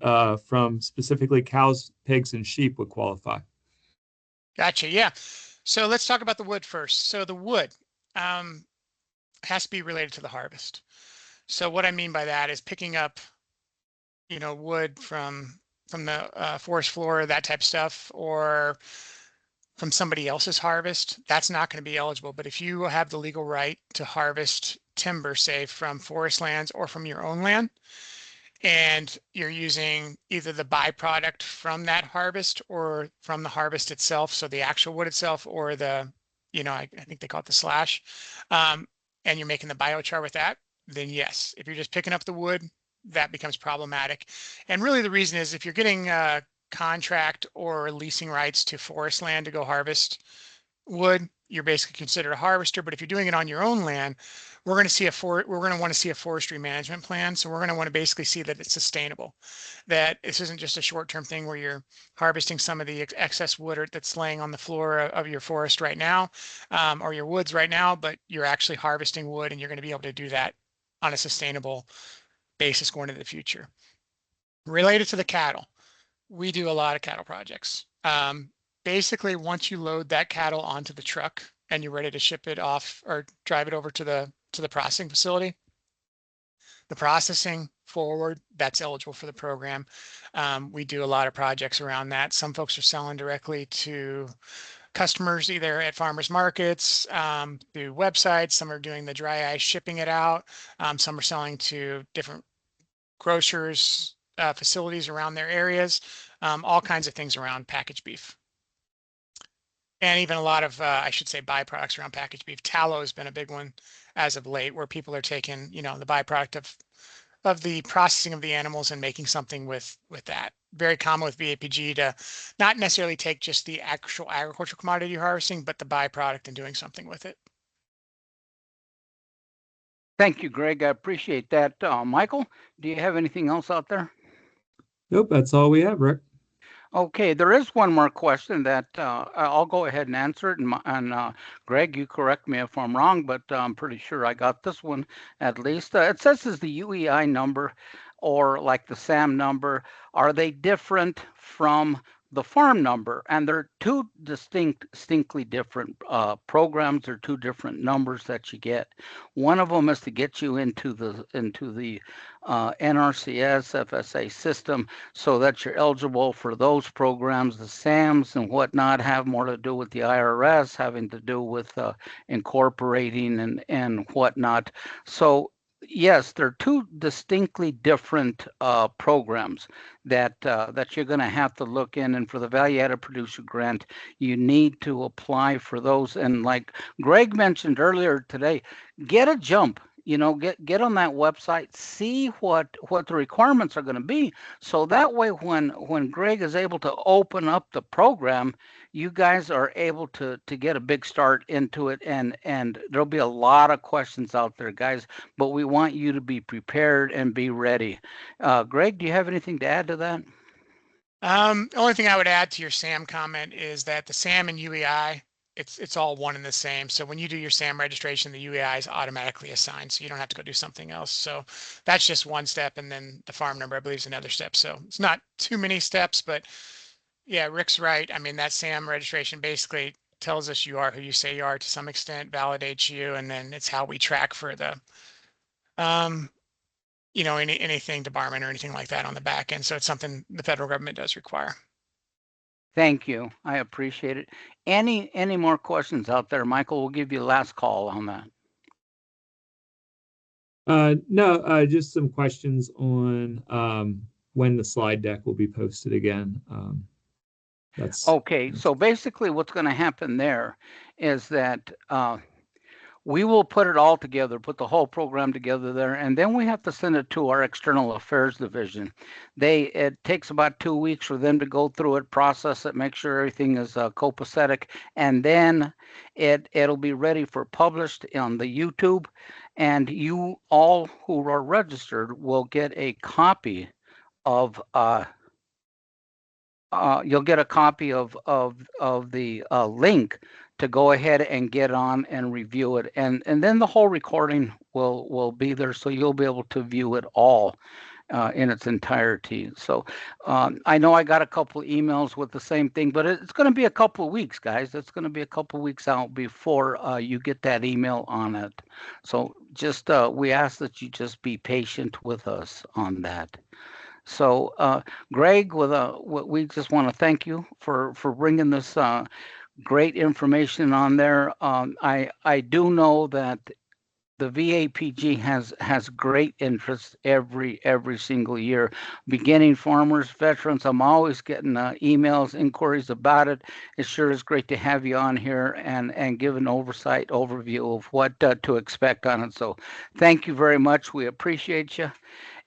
from specifically cows, pigs, and sheep would qualify. Gotcha. Yeah. So let's talk about the wood first. So the wood has to be related to the harvest. So what I mean by that is picking up, wood from the forest floor, that type of stuff, or from somebody else's harvest, that's not going to be eligible. But if you have the legal right to harvest timber, say from forest lands or from your own land, and you're using either the byproduct from that harvest or from the harvest itself, so the actual wood itself, or the, I think they call it the slash, and you're making the biochar with that, then yes. If you're just picking up the wood, that becomes problematic. And really the reason is if you're getting contract or leasing rights to forest land to go harvest wood, you're basically considered a harvester. But if you're doing it on your own land, we're going to want to see a forestry management plan. So we're going to want to basically see that it's sustainable, that this isn't just a short-term thing where you're harvesting some of the excess wood that's laying on the floor of your forest right now, or your woods right now, but you're actually harvesting wood, and you're going to be able to do that on a sustainable basis going into the future. Related to the cattle, we do a lot of cattle projects. Basically, once you load that cattle onto the truck and you're ready to ship it off or drive it over to the processing facility, the processing forward, that's eligible for the program. We do a lot of projects around that. Some folks are selling directly to customers, either at farmers markets, through websites. Some are doing the dry ice, shipping it out. Some are selling to different grocers, facilities around their areas, all kinds of things around packaged beef. And even a lot of, I should say, byproducts around packaged beef. Tallow has been a big one as of late, where people are taking, the byproduct of the processing of the animals and making something with that. Very common with VAPG to not necessarily take just the actual agricultural commodity you're harvesting, but the byproduct and doing something with it. Thank you, Greg. I appreciate that. Michael, do you have anything else out there? Nope, that's all we have, Rick. Okay, there is one more question that I'll go ahead and answer it. And Greg, you correct me if I'm wrong, but I'm pretty sure I got this one at least. It says is the UEI number or like the SAM number, are they different from the farm number? And they're two distinctly different programs or two different numbers that you get. One of them is to get you into the NRCS FSA system so that you're eligible for those programs. The SAMs and whatnot have more to do with the IRS, having to do with incorporating and whatnot. So yes, they're two distinctly different programs that you're going to have to look in. And for the Value Added Producer Grant, you need to apply for those. And like Greg mentioned earlier today, get a jump. Get on that website, see what the requirements are going to be, so that way when Greg is able to open up the program, you guys are able to get a big start into it, and there'll be a lot of questions out there, guys, but we want you to be prepared and be ready. Greg, do you have anything to add to that? The only thing I would add to your SAM comment is that the SAM and UEI, it's all one and the same. So when you do your SAM registration, the UEI is automatically assigned, so you don't have to go do something else. So that's just one step, and then the farm number, I believe, is another step. So it's not too many steps, but yeah, Rick's right. I mean, that SAM registration basically tells us you are who you say you are to some extent, validates you, and then it's how we track for the anything debarment or anything like that on the back end. So it's something the federal government does require. Thank you. I appreciate it. Any more questions out there? Michael, we'll give you the last call on that. No, just some questions on when the slide deck will be posted again. That's okay. So basically, what's going to happen there is that we will put it all together, put the whole program together there, and then we have to send it to our external affairs division. It takes about 2 weeks for them to go through it, process it, make sure everything is copacetic, and then it'll be ready for published on the YouTube. And you all who are registered will get a copy of you'll get a copy of the link to go ahead and get on and review it, and then the whole recording will be there, so you'll be able to view it all in its entirety. So I know I got a couple of emails with the same thing, but it's going to be a couple of weeks, guys. It's going to be a couple of weeks out before you get that email on it. So just we ask that you just be patient with us on that. So, Greg, we just want to thank you for bringing this great information on there. I do know that the VAPG has great interest every single year. Beginning farmers, veterans, I'm always getting emails, inquiries about it. It sure is great to have you on here and give an overview of what to expect on it. So, thank you very much. We appreciate you.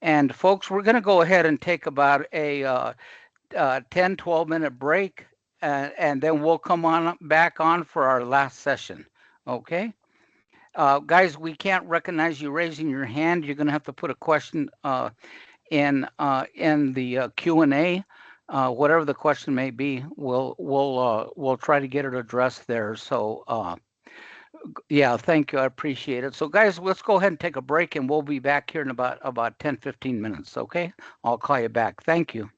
And folks, we're going to go ahead and take about a 10, 12-minute break, and then we'll come on back on for our last session. Okay? Guys, we can't recognize you raising your hand. You're going to have to put a question in the Q&A. Whatever the question may be, we'll try to get it addressed there. So yeah, thank you. I appreciate it. So guys, let's go ahead and take a break, and we'll be back here in about 10, 15 minutes. Okay? I'll call you back. Thank you.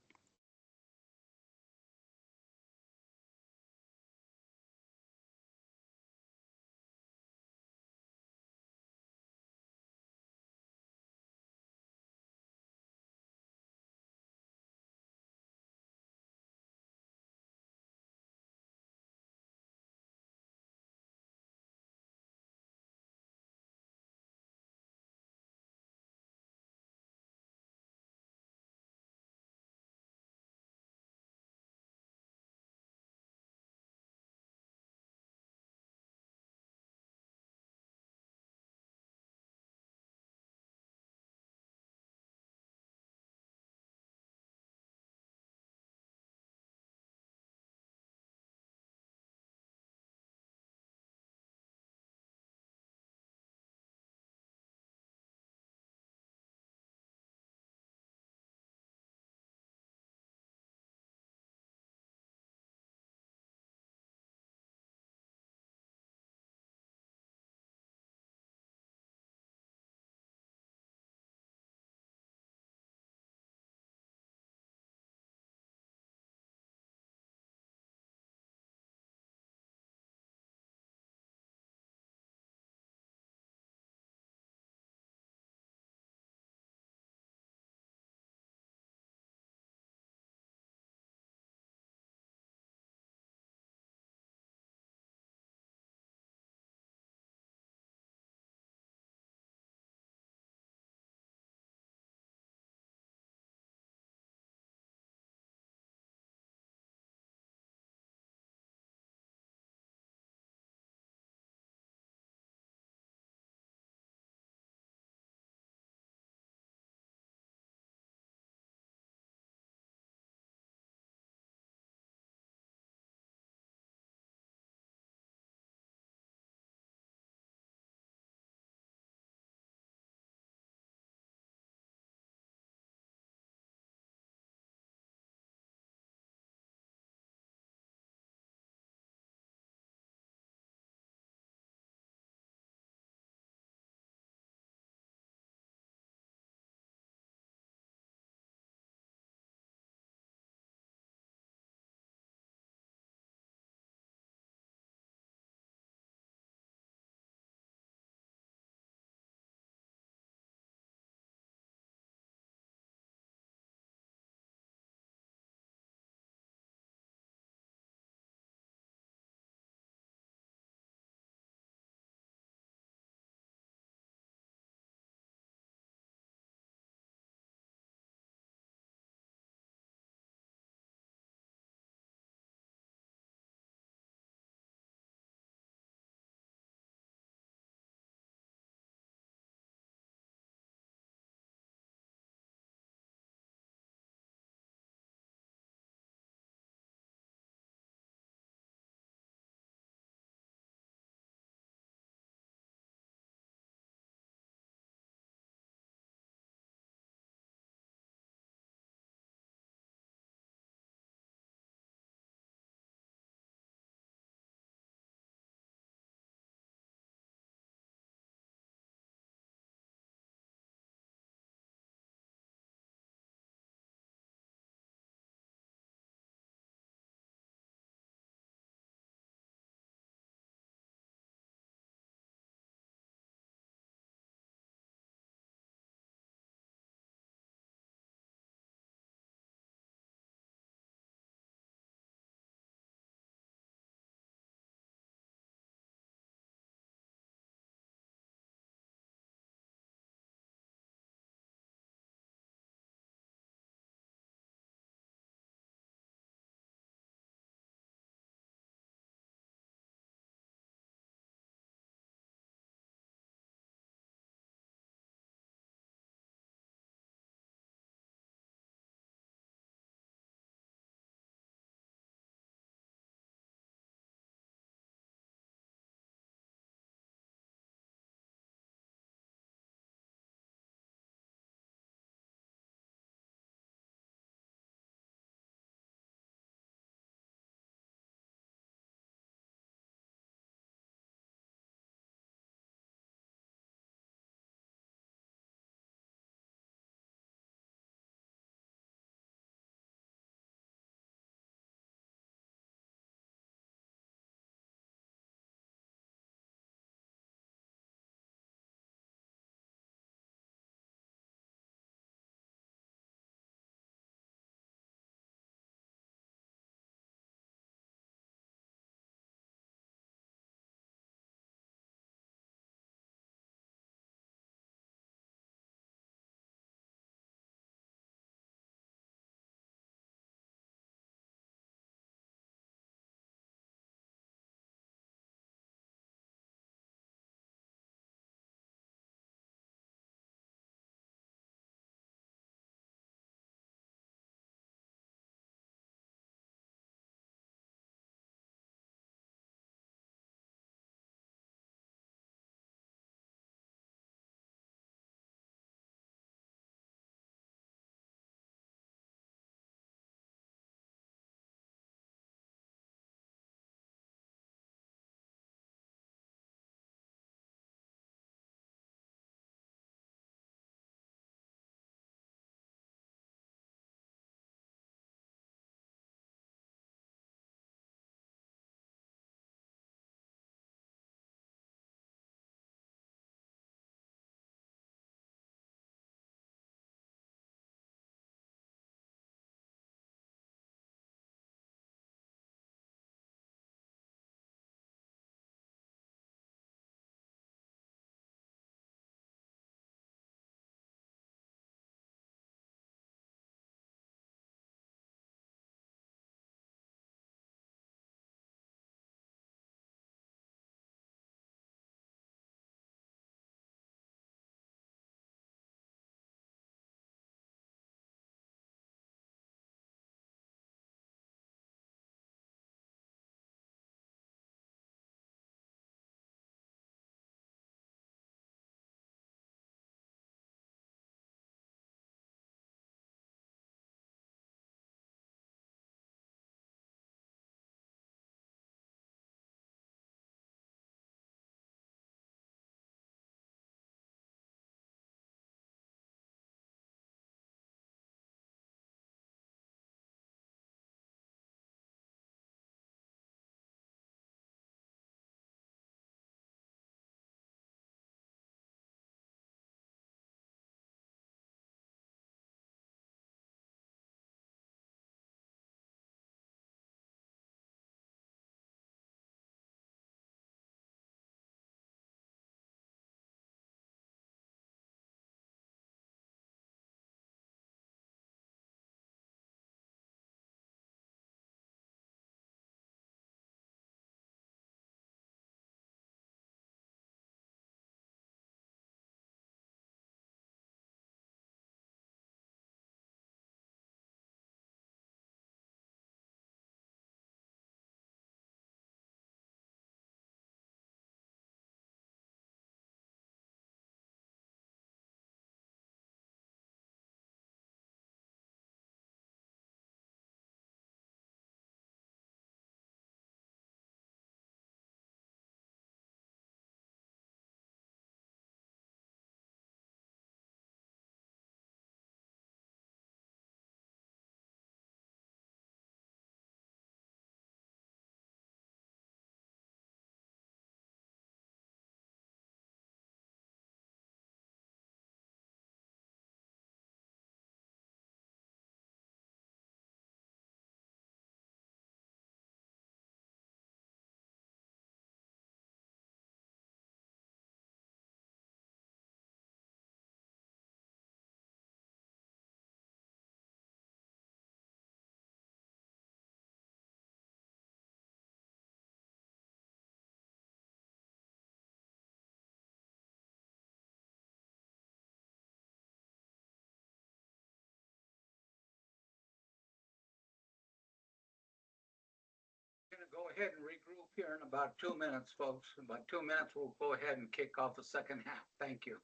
ahead and regroup here in about 2 minutes, folks. In about 2 minutes, we'll go ahead and kick off the second half. Thank you.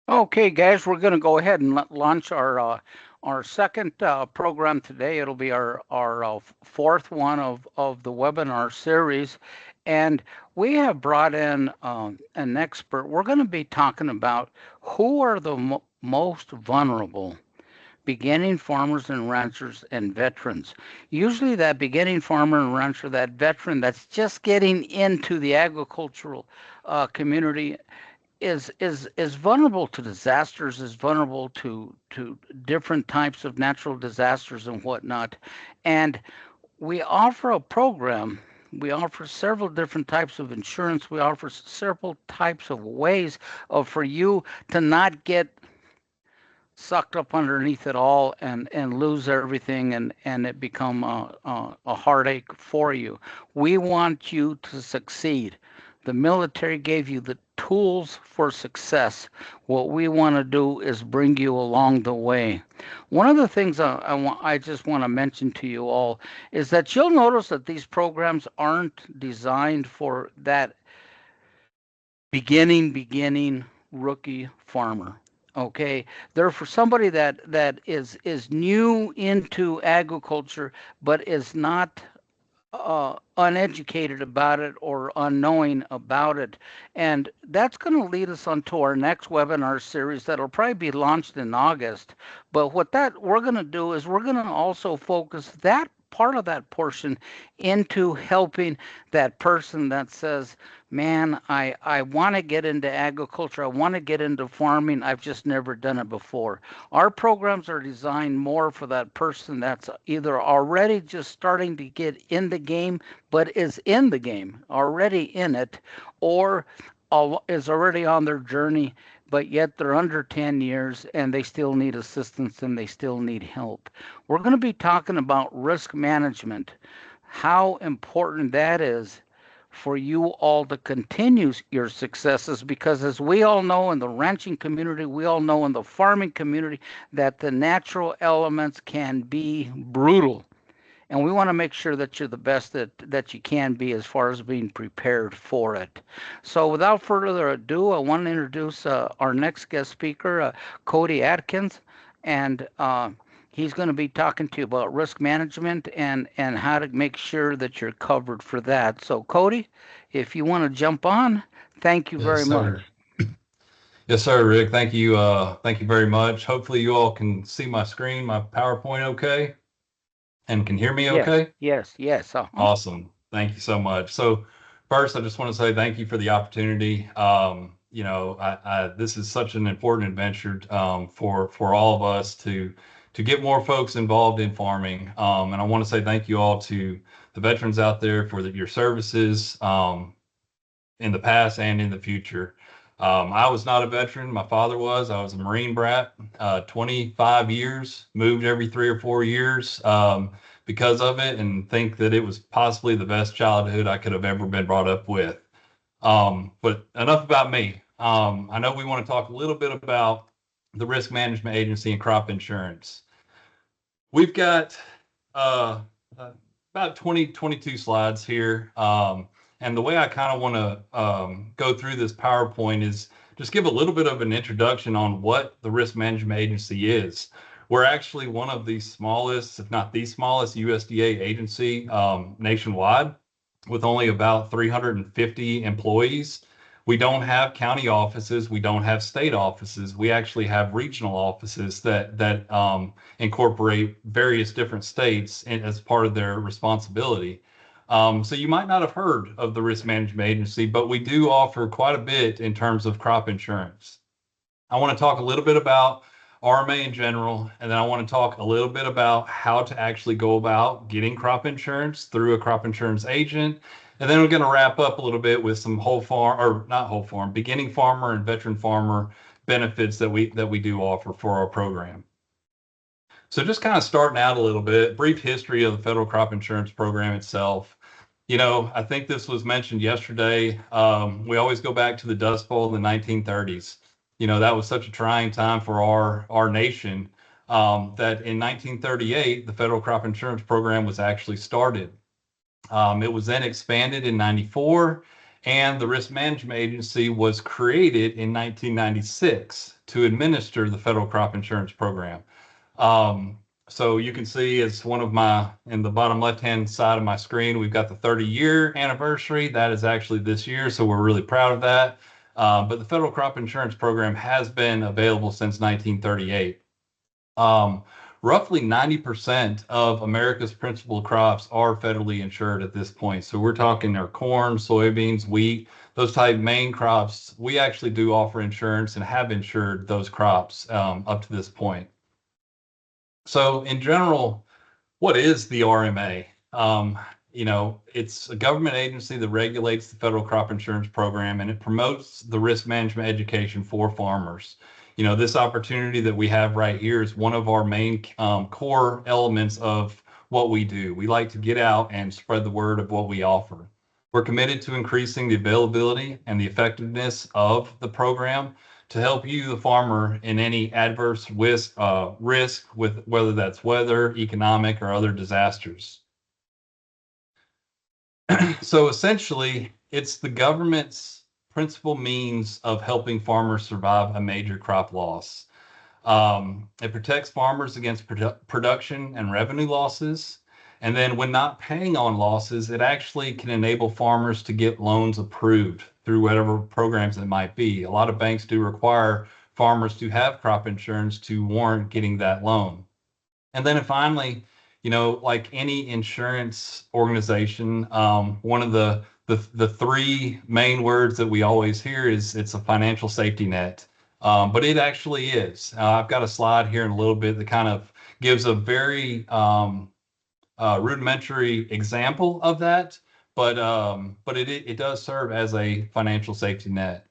Okay, guys, we're going to go ahead and launch our second program today. It'll be our fourth one of the webinar series, and we have brought in an expert. We're going to be talking about who are the most vulnerable beginning farmers and ranchers and veterans. Usually that beginning farmer and rancher, that veteran that's just getting into the agricultural community is vulnerable to disasters, is vulnerable to different types of natural disasters and whatnot. And we offer a program. We offer several different types of insurance. We offer several types of ways of for you to not get sucked up underneath it all and lose everything and it become a heartache for you. We want you to succeed. The military gave you the tools for success. What we want to do is bring you along the way. One of the things I just want to mention to you all is that you'll notice that these programs aren't designed for that beginning rookie farmer. Okay, they're for somebody that is new into agriculture but is not uneducated about it or unknowing about it. And that's going to lead us on to our next webinar series that'll probably be launched in August. But what that we're going to do is we're going to also focus that part of that portion into helping that person that says, man, I want to get into agriculture. I want to get into farming. I've just never done it before. Our programs are designed more for that person that's either already just starting to get in the game, but is in the game, already in it, or is already on their journey, but yet they're under 10 years and they still need assistance and they still need help. We're going to be talking about risk management, how important that is for you all to continue your successes, because as we all know in the ranching community, we all know in the farming community that the natural elements can be brutal. And we want to make sure that you're the best that you can be as far as being prepared for it. So without further ado, I want to introduce our next guest speaker, Cody Atkins. And he's going to be talking to you about risk management and how to make sure that you're covered for that. So Cody, if you want to jump on, thank you very much. Yes, sir, Rick. Thank you. Thank you very much. Hopefully you all can see my screen, my PowerPoint okay, and can hear me okay? Yes. Awesome. Thank you so much. So First, I just want to say thank you for the opportunity. You know, this is such an important adventure for all of us to get more folks involved in farming. And I want to say thank you all to the veterans out there for your services in the past and in the future. I was not a veteran. My father was. I was a Marine brat, 25 years, moved every 3 or 4 years because of it, and think that it was possibly the best childhood I could have ever been brought up with. But enough about me. I know we want to talk a little bit about the Risk Management Agency and crop insurance. We've got uh, about 22 slides here. And the way I kind of want to go through this PowerPoint is just give a little bit of an introduction on what the Risk Management Agency is. We're actually one of the smallest, if not the smallest, USDA agency nationwide, with only about 350 employees. We don't have county offices. We don't have state offices. We actually have regional offices that incorporate various different states as part of their responsibility. So you might not have heard of the Risk Management Agency, but we do offer quite a bit in terms of crop insurance. I want to talk a little bit about RMA in general, and then I want to talk a little bit about how to actually go about getting crop insurance through a crop insurance agent. And then we're going to wrap up a little bit with some whole farm, or not whole farm, beginning farmer and veteran farmer benefits that we do offer for our program. So just kind of starting out a little bit, brief history of the federal crop insurance program itself. You know, I think this was mentioned yesterday. We always go back to the Dust Bowl in the 1930s. You know, that was such a trying time for our nation that in 1938, the federal crop insurance program was actually started. It was then expanded in 94, and the Risk Management Agency was created in 1996 to administer the federal crop insurance program. So you can see it's one of in the bottom left-hand side of my screen, we've got the 30-year anniversary. That is actually this year, so we're really proud of that. But the federal crop insurance program has been available since 1938. Roughly 90% of America's principal crops are federally insured at this point. So we're talking our corn, soybeans, wheat, those type main crops. We actually do offer insurance and have insured those crops up to this point. So in general, what is the RMA? You know, it's a government agency that regulates the federal crop insurance program, and it promotes the risk management education for farmers. You know, this opportunity that we have right here is one of our main core elements of what we do. We like to get out and spread the word of what we offer. We're committed to increasing the availability and the effectiveness of the program to help you, the farmer, in any adverse risk with whether that's weather, economic, or other disasters. So essentially, it's the government's principal means of helping farmers survive a major crop loss. It protects farmers against production and revenue losses. And then when not paying on losses, it actually can enable farmers to get loans approved through whatever programs it might be. A lot of banks do require farmers to have crop insurance to warrant getting that loan. And then finally, you know, like any insurance organization, one of the three main words that we always hear is it's a financial safety net. But it actually is. I've got a slide here in a little bit that kind of gives a very rudimentary example of that, but it does serve as a financial safety net.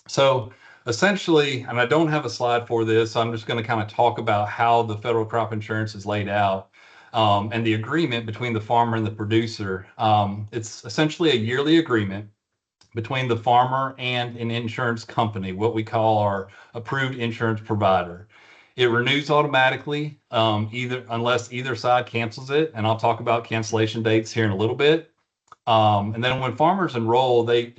So essentially, and I don't have a slide for this, so I'm just going to kind of talk about how the federal crop insurance is laid out and the agreement between the farmer and the producer. It's essentially a yearly agreement between the farmer and an insurance company, what we call our approved insurance provider. It renews automatically, unless either side cancels it, and I'll talk about cancellation dates here in a little bit. And then when farmers enroll, they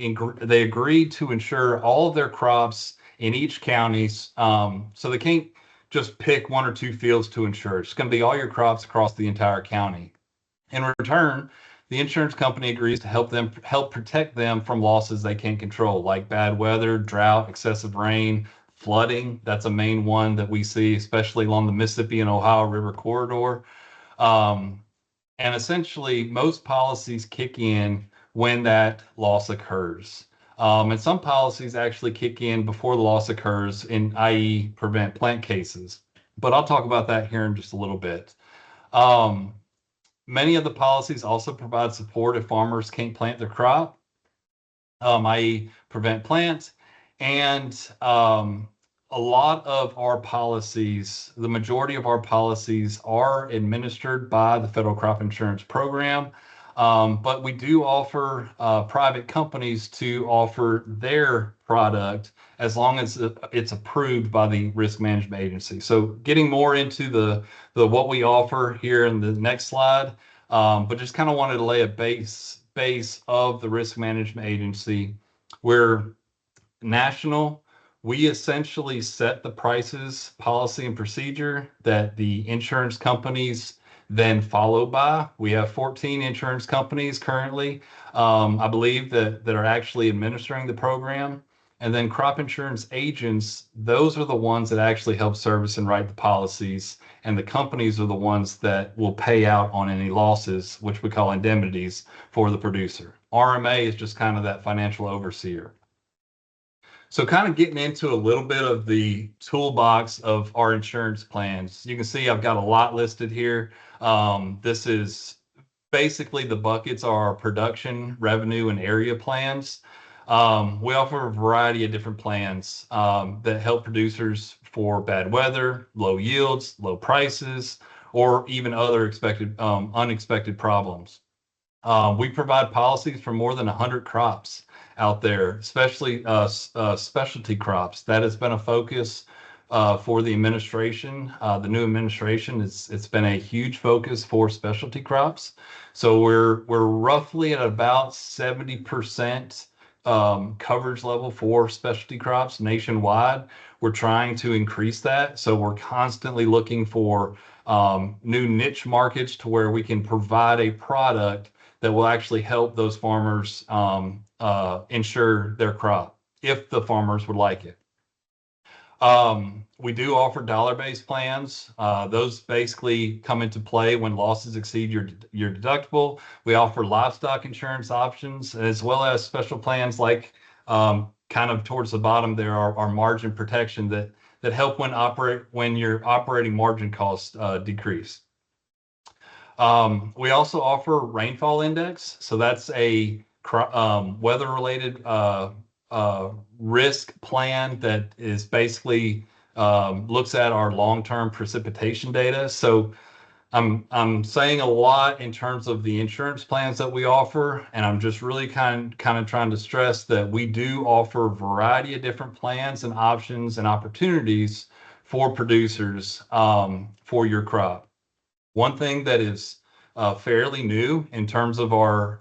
agree to insure all of their crops in each county. So they can't just pick one or two fields to insure. It's going to be all your crops across the entire county. In return, the insurance company agrees to help protect them from losses they can't control, like bad weather, drought, excessive rain, flooding. That's a main one that we see, especially along the Mississippi and Ohio River corridor. And essentially, most policies kick in when that loss occurs. And some policies actually kick in before the loss occurs, i.e. prevent plant cases. But I'll talk about that here in just a little bit. Many of the policies also provide support if farmers can't plant their crop, i.e. prevent plant. And a lot of our policies, the majority of our policies are administered by the Federal Crop Insurance Program. But we do offer private companies to offer their product as long as it's approved by the Risk Management Agency. So getting more into the what we offer here in the next slide, but just kind of wanted to lay a base of the Risk Management Agency. We're national. We essentially set the prices, policy, and procedure that the insurance companies then follow by. We have 14 insurance companies currently, I believe, that are actually administering the program. And then crop insurance agents, those are the ones that actually help service and write the policies. And the companies are the ones that will pay out on any losses, which we call indemnities, for the producer. RMA is just kind of that financial overseer. So kind of getting into a little bit of the toolbox of our insurance plans. You can see I've got a lot listed here. This is basically the buckets are our production, revenue, and area plans. We offer a variety of different plans that help producers for bad weather, low yields, low prices, or even other unexpected problems. We provide policies for more than 100 crops out there, especially specialty crops. That has been a focus for the administration. The new administration, it's been a huge focus for specialty crops. So we're roughly at about 70% coverage level for specialty crops nationwide. We're trying to increase that. So we're constantly looking for new niche markets to where we can provide a product that will actually help those farmers insure their crop if the farmers would like it. We do offer dollar-based plans. Those basically come into play when losses exceed your deductible. We offer livestock insurance options as well as special plans like kind of towards the bottom there are margin protection that help when your operating margin costs decrease. We also offer rainfall index. So that's a weather-related risk plan that is basically looks at our long-term precipitation data. So I'm saying a lot in terms of the insurance plans that we offer, and I'm just really kind of trying to stress that we do offer a variety of different plans and options and opportunities for producers for your crop. One thing that is fairly new in terms of our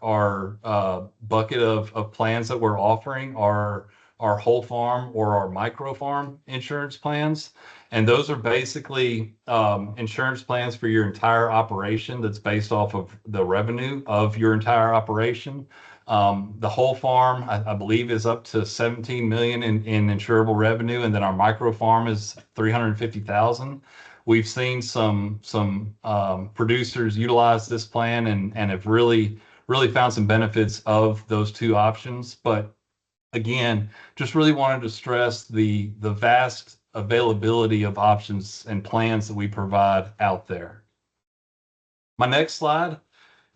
bucket of plans that we're offering are our whole farm or our micro farm insurance plans. And those are basically insurance plans for your entire operation that's based off of the revenue of your entire operation. The whole farm, I believe, is up to 17 million in insurable revenue, and then our micro farm is 350,000. We've seen some producers utilize this plan and have really found some benefits of those two options. But again, just really wanted to stress the vast availability of options and plans that we provide out there. My next slide,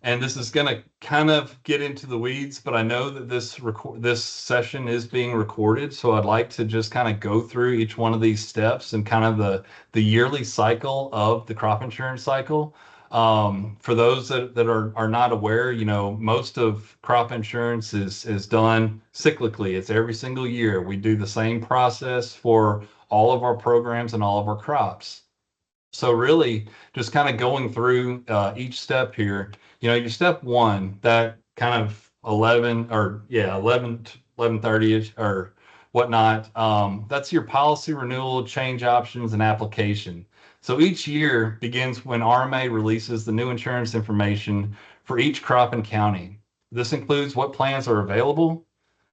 and this is going to kind of get into the weeds, but I know that this session is being recorded, so I'd like to just kind of go through each one of these steps and kind of the yearly cycle of the crop insurance cycle. For those that are not aware, most of crop insurance is done cyclically. It's every single year. We do the same process for all of our programs and all of our crops. So really just kind of going through each step here, your step one, that kind of 11:30ish or whatnot, that's your policy renewal, change options, and application. So each year begins when RMA releases the new insurance information for each crop and county. This includes what plans are available,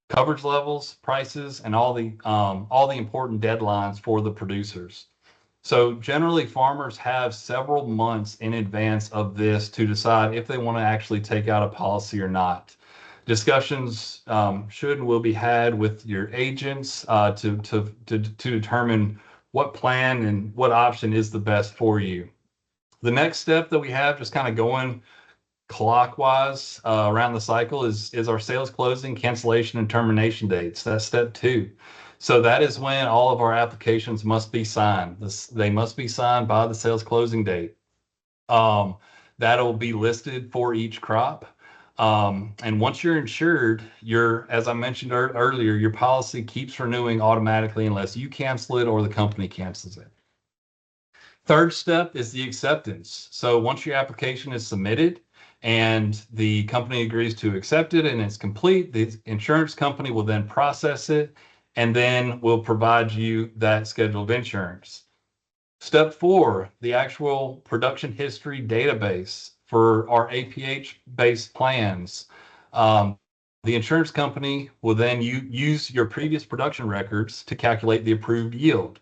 coverage levels, prices, and all the important deadlines for the producers. So generally, farmers have several months in advance of this to decide if they want to actually take out a policy or not. Discussions should and will be had with your agents to determine what plan and what option is the best for you. The next step that we have, just kind of going clockwise around the cycle, is our sales closing, cancellation, and termination dates. That's step 2. So that is when all of our applications must be signed. They must be signed by the sales closing date. That'll be listed for each crop. And once you're insured, as I mentioned earlier, your policy keeps renewing automatically unless you cancel it or the company cancels it. Third step is the acceptance. So once your application is submitted and the company agrees to accept it and it's complete, the insurance company will then process it and then will provide you that scheduled insurance. Step 4, the actual production history database for our APH-based plans. The insurance company will then use your previous production records to calculate the approved yield.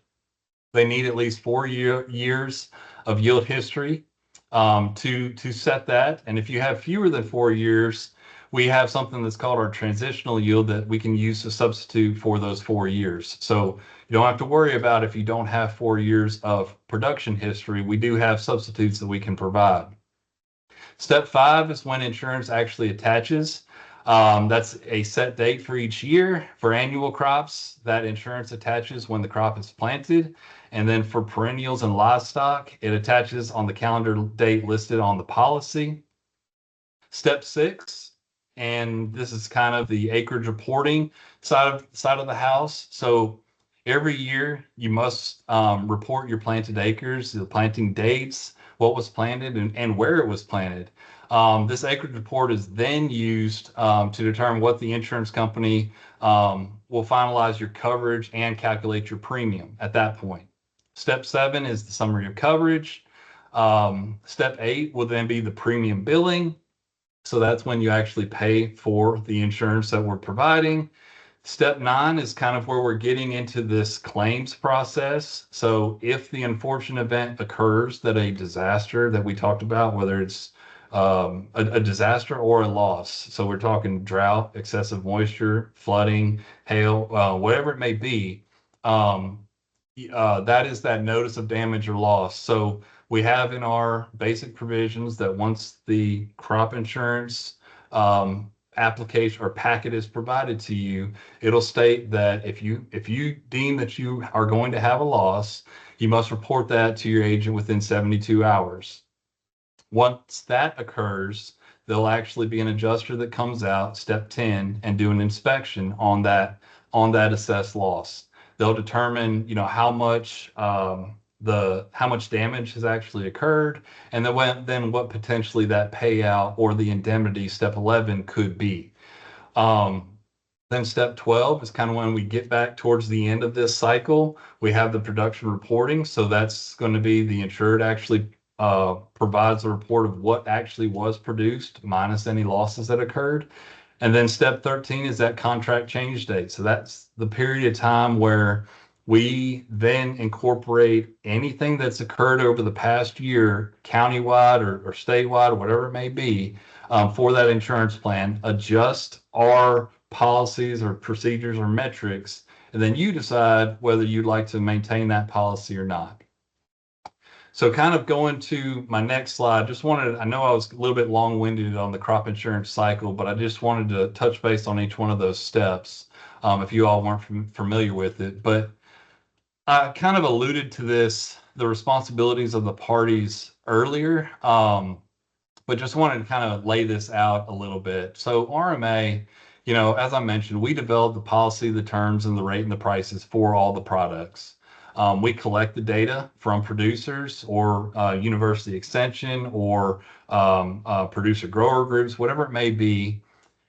They need at least 4 years of yield history to set that. And if you have fewer than 4 years, we have something that's called our transitional yield that we can use to substitute for those 4 years. So you don't have to worry about if you don't have 4 years of production history. We do have substitutes that we can provide. Step 5 is when insurance actually attaches. That's a set date for each year. For annual crops, that insurance attaches when the crop is planted. And then for perennials and livestock, it attaches on the calendar date listed on the policy. Step 6, and this is kind of the acreage reporting side of the house. So every year you must report your planted acres, the planting dates, what was planted, and where it was planted. This acreage report is then used to determine what the insurance company will finalize your coverage and calculate your premium at that point. Step 7 is the summary of coverage. Step 8 will then be the premium billing. So that's when you actually pay for the insurance that we're providing. Step 9 is kind of where we're getting into this claims process. So if the unfortunate event occurs, that a disaster that we talked about, whether it's a disaster or a loss, so we're talking drought, excessive moisture, flooding, hail, whatever it may be, that is that notice of damage or loss. So we have in our basic provisions that once the crop insurance application or packet is provided to you, it'll state that if you deem that you are going to have a loss, you must report that to your agent within 72 hours. Once that occurs, there'll actually be an adjuster that comes out, step 10, and do an inspection on that assessed loss. They'll determine, how much damage has actually occurred, and then what potentially that payout or the indemnity, step 11, could be. Then step 12 is kind of when we get back towards the end of this cycle. We have the production reporting, so that's going to be the insured actually provides a report of what actually was produced minus any losses that occurred. And then step 13 is that contract change date. So that's the period of time where we then incorporate anything that's occurred over the past year, countywide or statewide or whatever it may be, for that insurance plan, adjust our policies or procedures or metrics, and then you decide whether you'd like to maintain that policy or not. So kind of going to my next slide, I know I was a little bit long-winded on the crop insurance cycle, but I just wanted to touch base on each one of those steps if you all weren't familiar with it. But I kind of alluded to the responsibilities of the parties earlier, but just wanted to kind of lay this out a little bit. So RMA, as I mentioned, we developed the policy, the terms, and the rate and the prices for all the products. We collect the data from producers or university extension or producer grower groups, whatever it may be.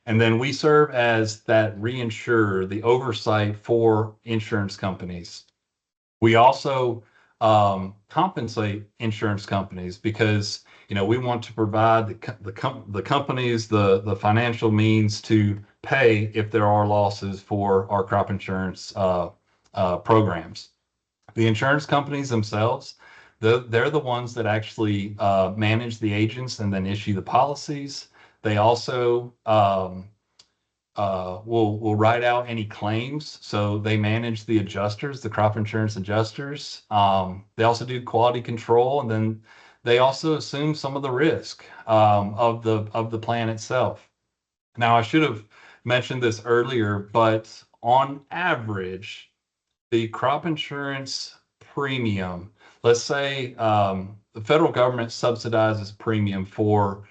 And then we serve as that reinsurer, the oversight for insurance companies. We also compensate insurance companies because we want to provide the companies the financial means to pay if there are losses for our crop insurance programs. The insurance companies themselves, they're the ones that actually manage the agents and then issue the policies. They also will write out any claims. So they manage the adjusters, the crop insurance adjusters. They also do quality control, and then they also assume some of the risk of the plan itself. Now, I should have mentioned this earlier, but on average, the crop insurance premium, let's say the federal government subsidizes premium for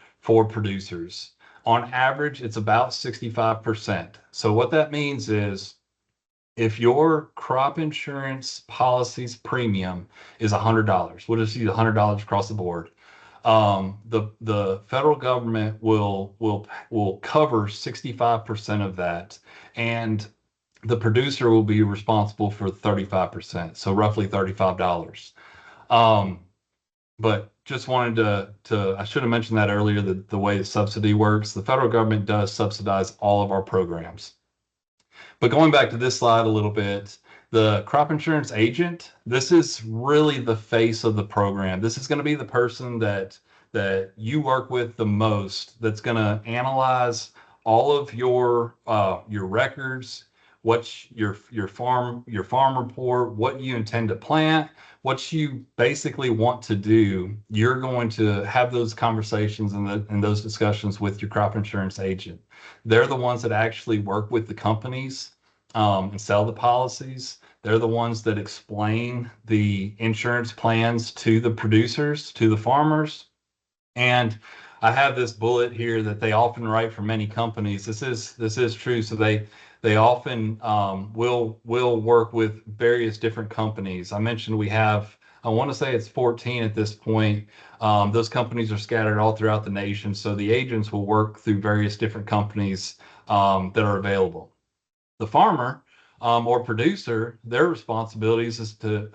producers. On average, it's about 65%. So what that means is if your crop insurance policy's premium is $100, we'll just use $100 across the board. The federal government will cover 65% of that, and the producer will be responsible for 35%, so roughly $35. But just wanted to I should have mentioned that earlier, the way the subsidy works. The federal government does subsidize all of our programs. But going back to this slide a little bit, the crop insurance agent, this is really the face of the program. This is going to be the person that you work with the most, that's going to analyze all of your records, what's your farm report, what you intend to plant, what you basically want to do. You're going to have those conversations and those discussions with your crop insurance agent. They're the ones that actually work with the companies and sell the policies. They're the ones that explain the insurance plans to the producers, to the farmers. And I have this bullet here that they often write for many companies. This is true. So they often will work with various different companies. I mentioned we have, I want to say it's 14 at this point. Those companies are scattered all throughout the nation. So the agents will work through various different companies that are available. The farmer or producer, their responsibilities is to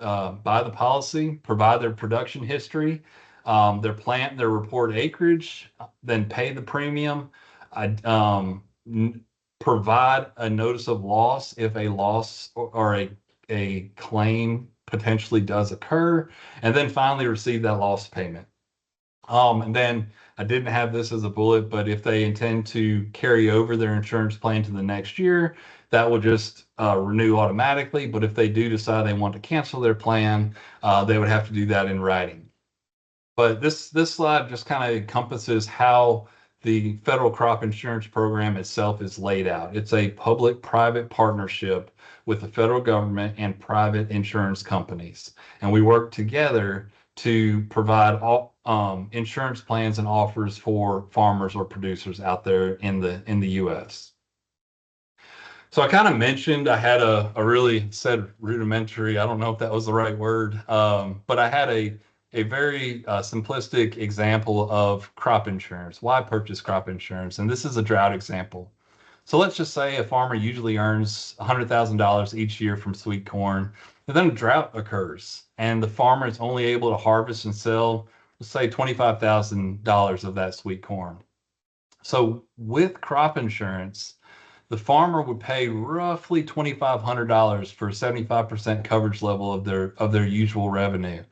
buy the policy, provide their production history, their report acreage, then pay the premium, provide a notice of loss if a loss or a claim potentially does occur, and then finally receive that loss payment. And then I didn't have this as a bullet, but if they intend to carry over their insurance plan to the next year, that will just renew automatically. But if they do decide they want to cancel their plan, they would have to do that in writing. But this slide just kind of encompasses how the federal crop insurance program itself is laid out. It's a public-private partnership with the federal government and private insurance companies. And we work together to provide all insurance plans and offers for farmers or producers out there in the U.S. So I kind of mentioned I had a really said rudimentary, I don't know if that was the right word, but I had a very simplistic example of crop insurance, why purchase crop insurance. And this is a drought example. So let's just say a farmer usually earns $100,000 each year from sweet corn, and then a drought occurs and the farmer is only able to harvest and sell, let's say $25,000 of that sweet corn. So with crop insurance, the farmer would pay roughly $2,500 for 75% coverage level of their usual revenue.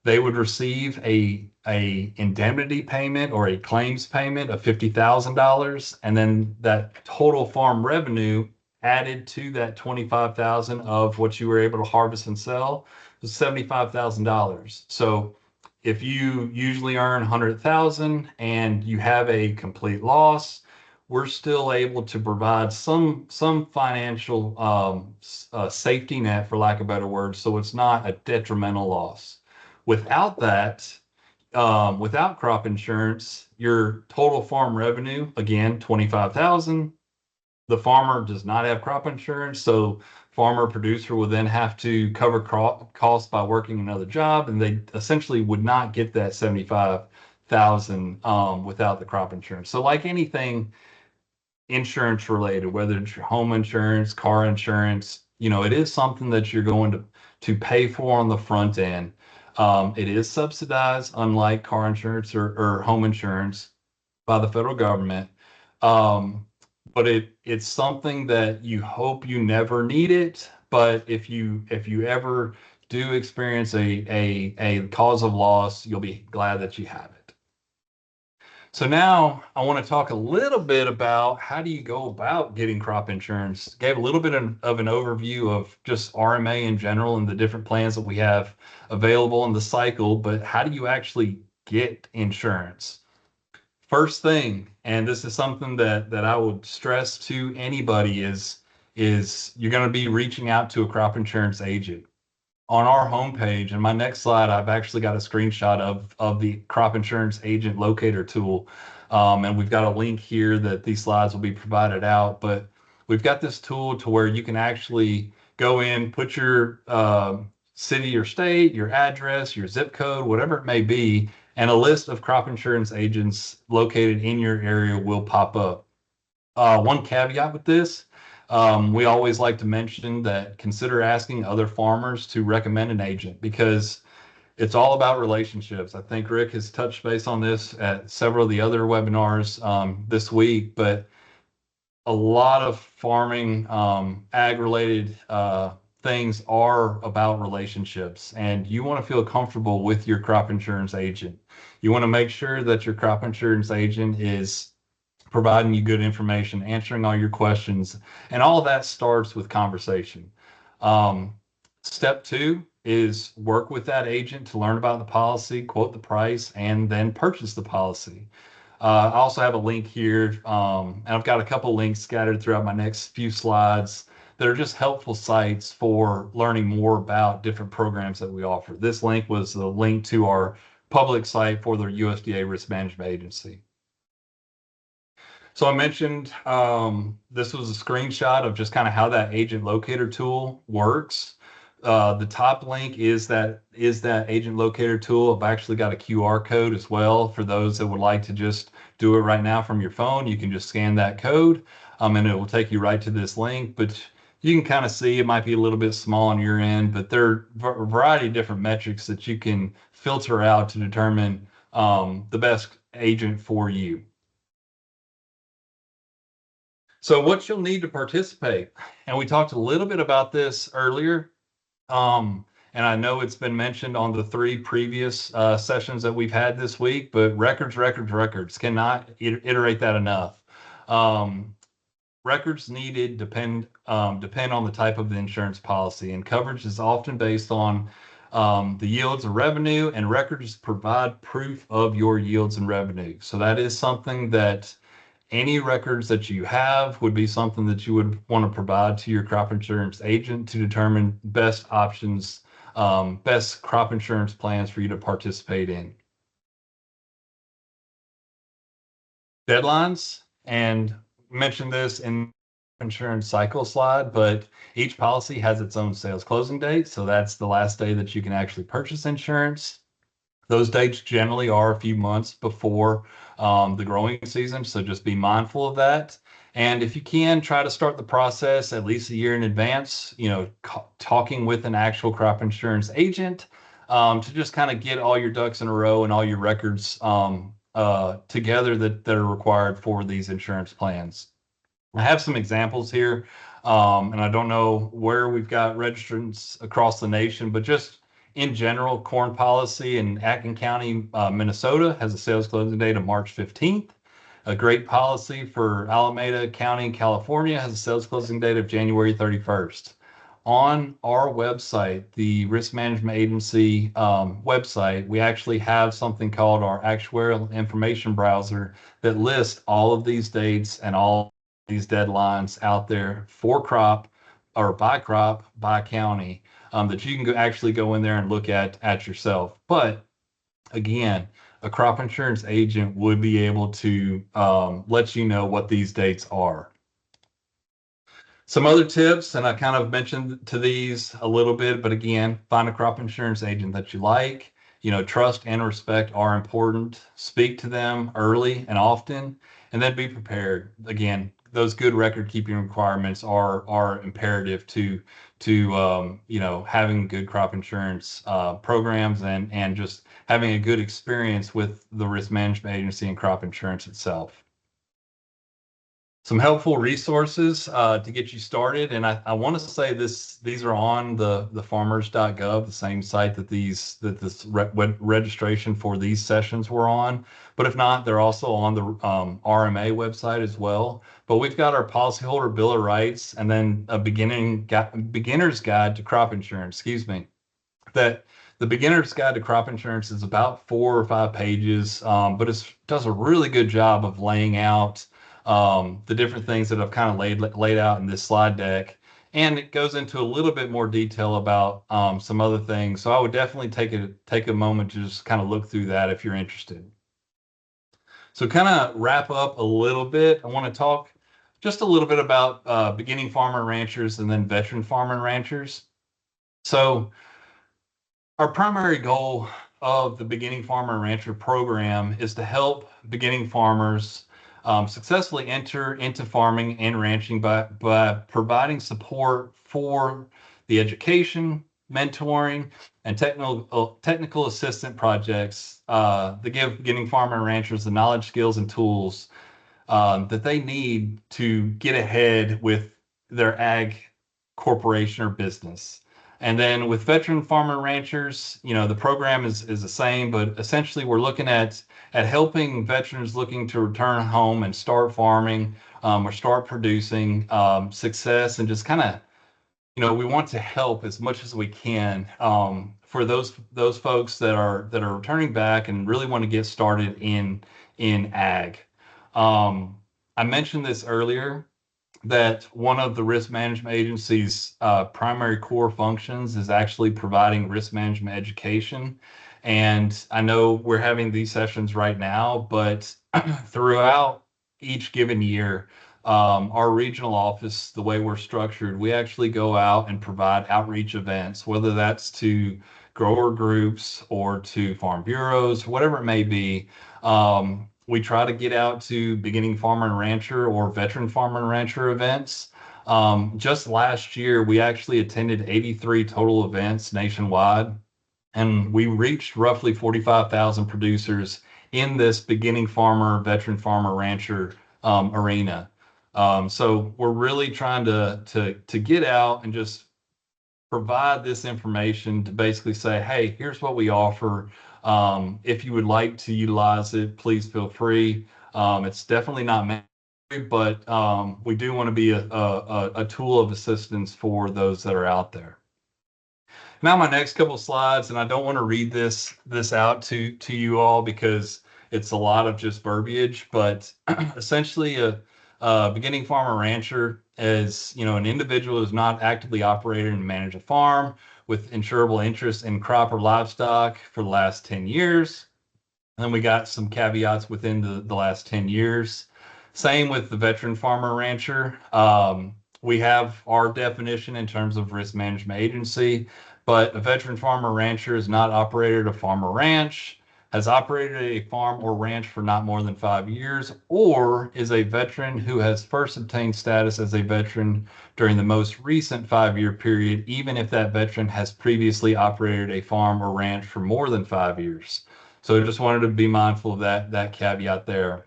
They would receive a indemnity payment or a claims payment of $50,000, and then that total farm revenue added to that $25,000 of what you were able to harvest and sell was $75,000. So if you usually earn $100,000 and you have a complete loss, we're still able to provide some financial safety net, for lack of better words, so it's not a detrimental loss. Without that, without crop insurance, your total farm revenue, again, $25,000. The farmer does not have crop insurance, so farmer producer will then have to cover costs by working another job, and they essentially would not get that $75,000 without the crop insurance. So like anything insurance related, whether it's your home insurance, car insurance, it is something that you're going to pay for on the front end. It is subsidized, unlike car insurance or home insurance, by the federal government. But it's something that you hope you never need it. But if you ever do experience a cause of loss, you'll be glad that you have it. So now I want to talk a little bit about how do you go about getting crop insurance. Gave a little bit of an overview of just RMA in general and the different plans that we have available in the cycle, but how do you actually get insurance? First thing, and this is something that I would stress to anybody is you're going to be reaching out to a crop insurance agent. On our homepage, and my next slide, I've actually got a screenshot of the crop insurance agent locator tool. And we've got a link here that these slides will be provided out, but we've got this tool to where you can actually go in, put your city or state, your address, your zip code, whatever it may be, and a list of crop insurance agents located in your area will pop up. One caveat with this, we always like to mention that consider asking other farmers to recommend an agent because it's all about relationships. I think Rick has touched base on this at several of the other webinars this week, but a lot of farming, ag-related things are about relationships, and you want to feel comfortable with your crop insurance agent. You want to make sure that your crop insurance agent is providing you good information, answering all your questions, and all of that starts with conversation. Step two is work with that agent to learn about the policy, quote the price, and then purchase the policy. I also have a link here, and I've got a couple links scattered throughout my next few slides that are just helpful sites for learning more about different programs that we offer. This link was the link to our public site for the USDA Risk Management Agency. So I mentioned this was a screenshot of just kind of how that agent locator tool works. The top link is that agent locator tool. I've actually got a QR code as well for those that would like to just do it right now from your phone. You can just scan that code and it will take you right to this link. But you can kind of see it might be a little bit small on your end, but there are a variety of different metrics that you can filter out to determine the best agent for you. So what you'll need to participate, and we talked a little bit about this earlier, and I know it's been mentioned on the 3 previous sessions that we've had this week, but records, cannot iterate that enough. Records needed depend on the type of the insurance policy, and coverage is often based on the yields of revenue, and records provide proof of your yields and revenue. So that is something that any records that you have would be something that you would want to provide to your crop insurance agent to determine best options, best crop insurance plans for you to participate in. Deadlines, and mentioned this in insurance cycle slide, but each policy has its own sales closing date. So that's the last day that you can actually purchase insurance. Those dates generally are a few months before the growing season, so just be mindful of that. And if you can, try to start the process at least a year in advance, talking with an actual crop insurance agent to just kind of get all your ducks in a row and all your records together that are required for these insurance plans. I have some examples here, and I don't know where we've got registrants across the nation, but just in general, corn policy in Atkin County, Minnesota has a sales closing date of March 15th. A great policy for Alameda County, California has a sales closing date of January 31st. On our website, the Risk Management Agency website, we actually have something called our Actuarial Information Browser that lists all of these dates and all these deadlines out there for crop or by crop, by county. That you can actually go in there and look at yourself. But again, a crop insurance agent would be able to let you know what these dates are. Some other tips, and I kind of mentioned to these a little bit, but again, find a crop insurance agent that you like. Trust and respect are important. Speak to them early and often, and then be prepared. Again, those good record keeping requirements are imperative to having good crop insurance programs and just having a good experience with the risk management agency and crop insurance itself. some helpful resources to get you started. And I want to say these are on the farmers.gov, the same site that this registration for these sessions were on. But if not, they're also on the RMA website as well. But we've got our policyholder bill of rights and then a beginner's guide to crop insurance, that the beginner's guide to crop insurance is about 4 or 5 pages, but it does a really good job of laying out the different things that I've kind of laid out in this slide deck. And it goes into a little bit more detail about some other things. So I would definitely take a moment to just kind of look through that if you're interested. So kind of wrap up a little bit, I want to talk just a little bit about beginning farmer and ranchers and then veteran farmer and ranchers. So our primary goal of the Beginning Farmer and Rancher program is to help beginning farmers successfully enter into farming and ranching by providing support for the education, mentoring, and technical assistant projects that give beginning farmer and ranchers the knowledge, skills, and tools that they need to get ahead with their ag corporation or business. And then with veteran farmer ranchers, the program is the same, but essentially we're looking at helping veterans looking to return home and start farming or start producing success, and just kind of, we want to help as much as we can for those folks that are returning back and really want to get started in ag. I mentioned this earlier, that one of the risk management agency's primary core functions is actually providing risk management education. And I know we're having these sessions right now, but throughout each given year, our regional office, the way we're structured, we actually go out and provide outreach events, whether that's to grower groups or to farm bureaus, whatever it may be. We try to get out to beginning farmer and rancher or veteran farmer and rancher events. Just last year, we actually attended 83 total events nationwide, and we reached roughly 45,000 producers in this beginning farmer, veteran farmer, rancher arena. So we're really trying to get out and just provide this information to basically say, hey, here's what we offer. If you would like to utilize it, please feel free. It's definitely not mandatory, but we do want to be a tool of assistance for those that are out there. Now, my next couple of slides, and I don't want to read this out to you all because it's a lot of just verbiage, but essentially a beginning farmer rancher is, an individual who's not actively operated and manage a farm with insurable interest in crop or livestock for the last 10 years. And then we got some caveats within the last 10 years. Same with the veteran farmer rancher. We have our definition in terms of risk management agency, but a veteran farmer rancher is not operated a farm or ranch, has operated a farm or ranch for not more than 5 years, or is a veteran who has first obtained status as a veteran during the most recent 5-year period, even if that veteran has previously operated a farm or ranch for more than 5 years. So I just wanted to be mindful of that caveat there.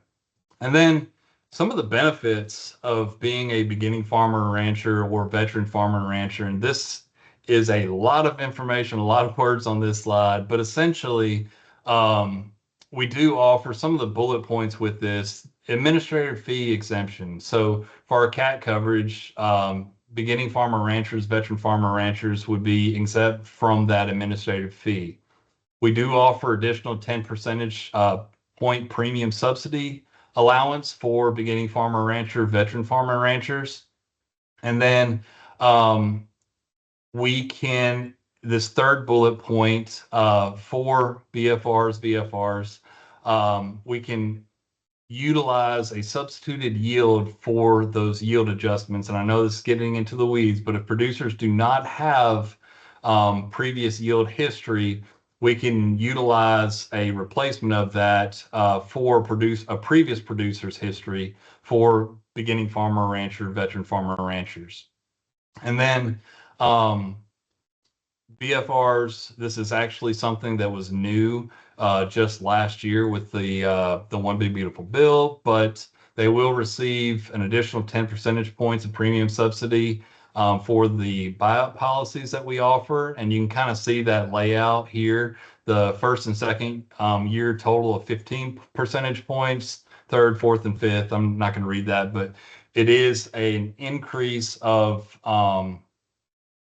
And then some of the benefits of being a beginning farmer or rancher or veteran farmer and rancher, and this is a lot of information, a lot of words on this slide, but essentially, we do offer some of the bullet points with this administrative fee exemption. So for our CAT coverage, beginning farmer ranchers, veteran farmer ranchers would be exempt from that administrative fee. We do offer additional 10 percentage point premium subsidy allowance for beginning farmer rancher, veteran farmer ranchers. And then we can, this third bullet point for VFRs, we can utilize a substituted yield for those yield adjustments. And I know this is getting into the weeds, but if producers do not have previous yield history, we can utilize a replacement of that for a previous producer's history for beginning farmer rancher, veteran farmer ranchers. And then BFRs, this is actually something that was new just last year with the One Big Beautiful Bill, but They will receive an additional 10 percentage points of premium subsidy for the buyout policies that we offer. And you can kind of see that layout here. The first and second year total of 15 percentage points, third, fourth, and fifth. I'm not going to read that, but it is an increase of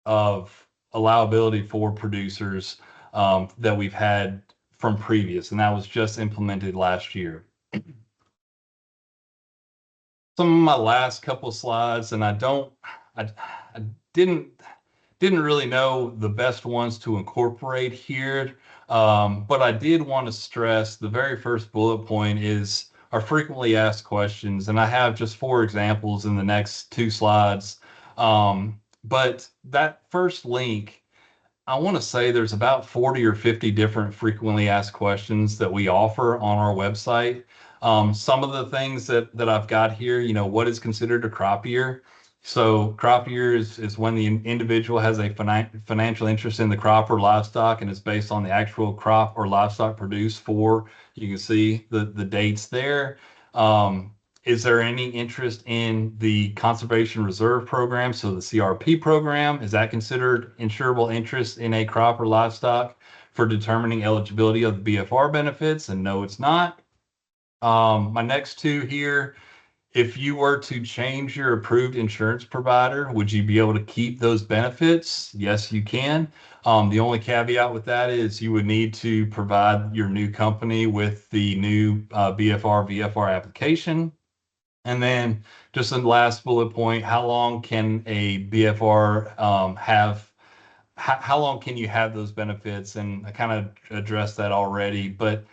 allowability for producers that we've had from previous, and that was just implemented last year. Some of my last couple slides, and I didn't really know the best ones to incorporate here, but I did want to stress the very first bullet point is our frequently asked questions, and I have just 4 examples in the next 2 slides. But that first link, I want to say there's about 40 or 50 different frequently asked questions that we offer on our website. Some of the things that I've got here, what is considered a crop year? So crop year is when the individual has a financial interest in the crop or livestock and is based on the actual crop or livestock produced for, you can see the dates there. Is there any interest in the Conservation Reserve Program? So the CRP program, is that considered insurable interest in a crop or livestock for determining eligibility of the BFR benefits? And no, it's not. My next 2 here, if you were to change your approved insurance provider, would you be able to keep those benefits? Yes, you can. The only caveat with that is you would need to provide your new company with the new BFR, VFR application. And then just the last bullet point, how long can a BFR how long can you have those benefits? And I kind of addressed that already, but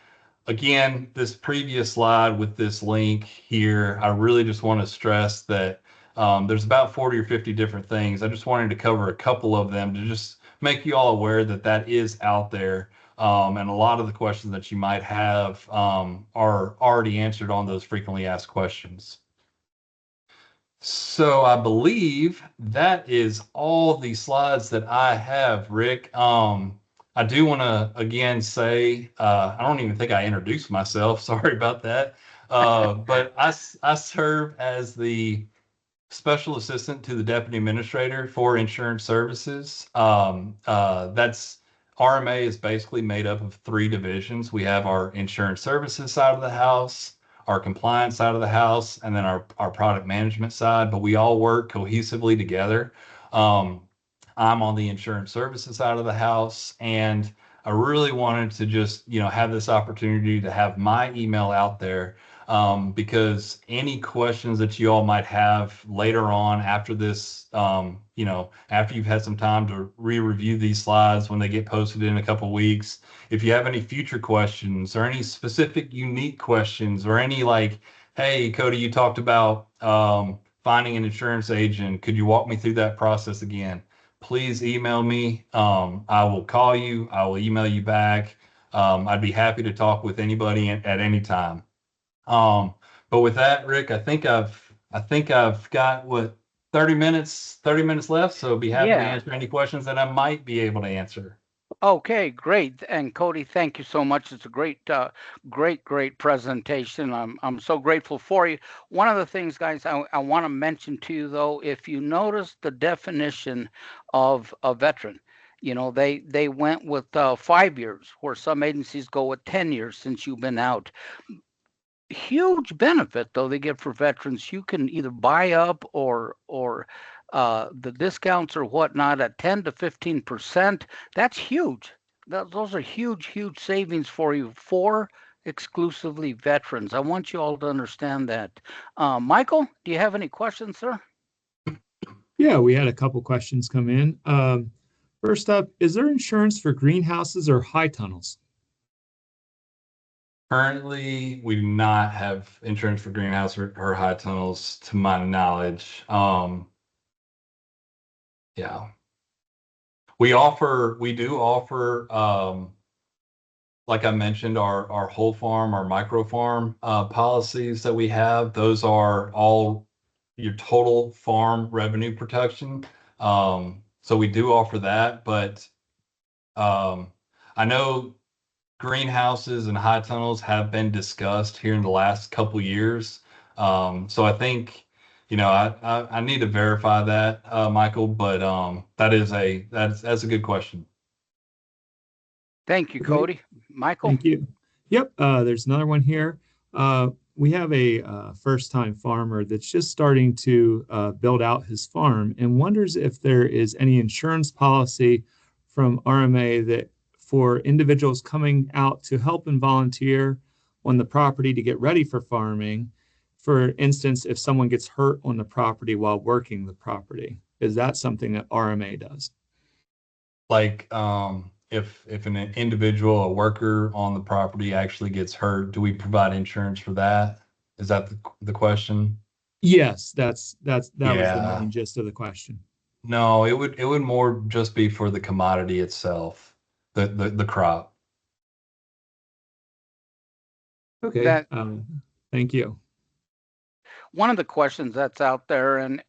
again, this previous slide with this link here, I really just want to stress that there's about 40 or 50 different things. I just wanted to cover a couple of them to just make you all aware that that is out there. And a lot of the questions that you might have are already answered on those frequently asked questions. So I believe that is all the slides that I have, Rick. I do want to again say, I don't even think I introduced myself. Sorry about that. But I serve as the Special Assistant to the Deputy Administrator for Insurance Services. That's RMA is basically made up of 3 divisions. We have our insurance services side of the house, our compliance side of the house, and then our product management side, but we all work cohesively together. I'm on the insurance services side of the house, and I really wanted to just, have this opportunity to have my email out there because any questions that you all might have later on after this, after you've had some time to re-review these slides when they get posted in a couple weeks, if you have any future questions or any specific unique questions or any like, hey, Cody, you talked about finding an insurance agent. Could you walk me through that process again? Please email me. I will call you. I will email you back. I'd be happy to talk with anybody at any time. But with that, Rick, I think I've got 30 minutes left. So be happy to answer any questions that I might be able to answer. Okay, great. And Cody, thank you so much. It's a great presentation. I'm so grateful for you. One of the things, guys, I want to mention to you, though, if you notice the definition of a veteran, they went with 5 years, where some agencies go with 10 years since you've been out. Huge benefit though they give for veterans. You can either buy up or the discounts or whatnot at 10 to 15%. That's huge. Those are huge savings for you for exclusively veterans. I want you all to understand that. Michael, do you have any questions, sir? Yeah, we had a couple questions come in. First up, is there insurance for greenhouses or high tunnels? Currently, we do not have insurance for greenhouse or high tunnels, to my knowledge. Yeah, we do offer, like I mentioned, our whole farm, our micro farm policies that we have. Those are all your total farm revenue protection. So we do offer that, but I know greenhouses and high tunnels have been discussed here in the last couple years. So I think, I need to verify that, Michael, but that's a good question. Thank you, Okay, Cody. Michael? thank you. Yep, there's another one here. We have a first-time farmer that's just starting to build out his farm and wonders if there is any insurance policy from RMA that for individuals coming out to help and volunteer on the property to get ready for farming. For instance, if someone gets hurt on the property while working the property, is that something that RMA does? Like, if an individual, a worker on the property actually gets hurt, do we provide insurance for that? Is that the question? Yes, that was the Yeah. main gist of the question. No, it would more just be for the commodity itself, the crop. Okay, That thank you. one of the questions that's out there, and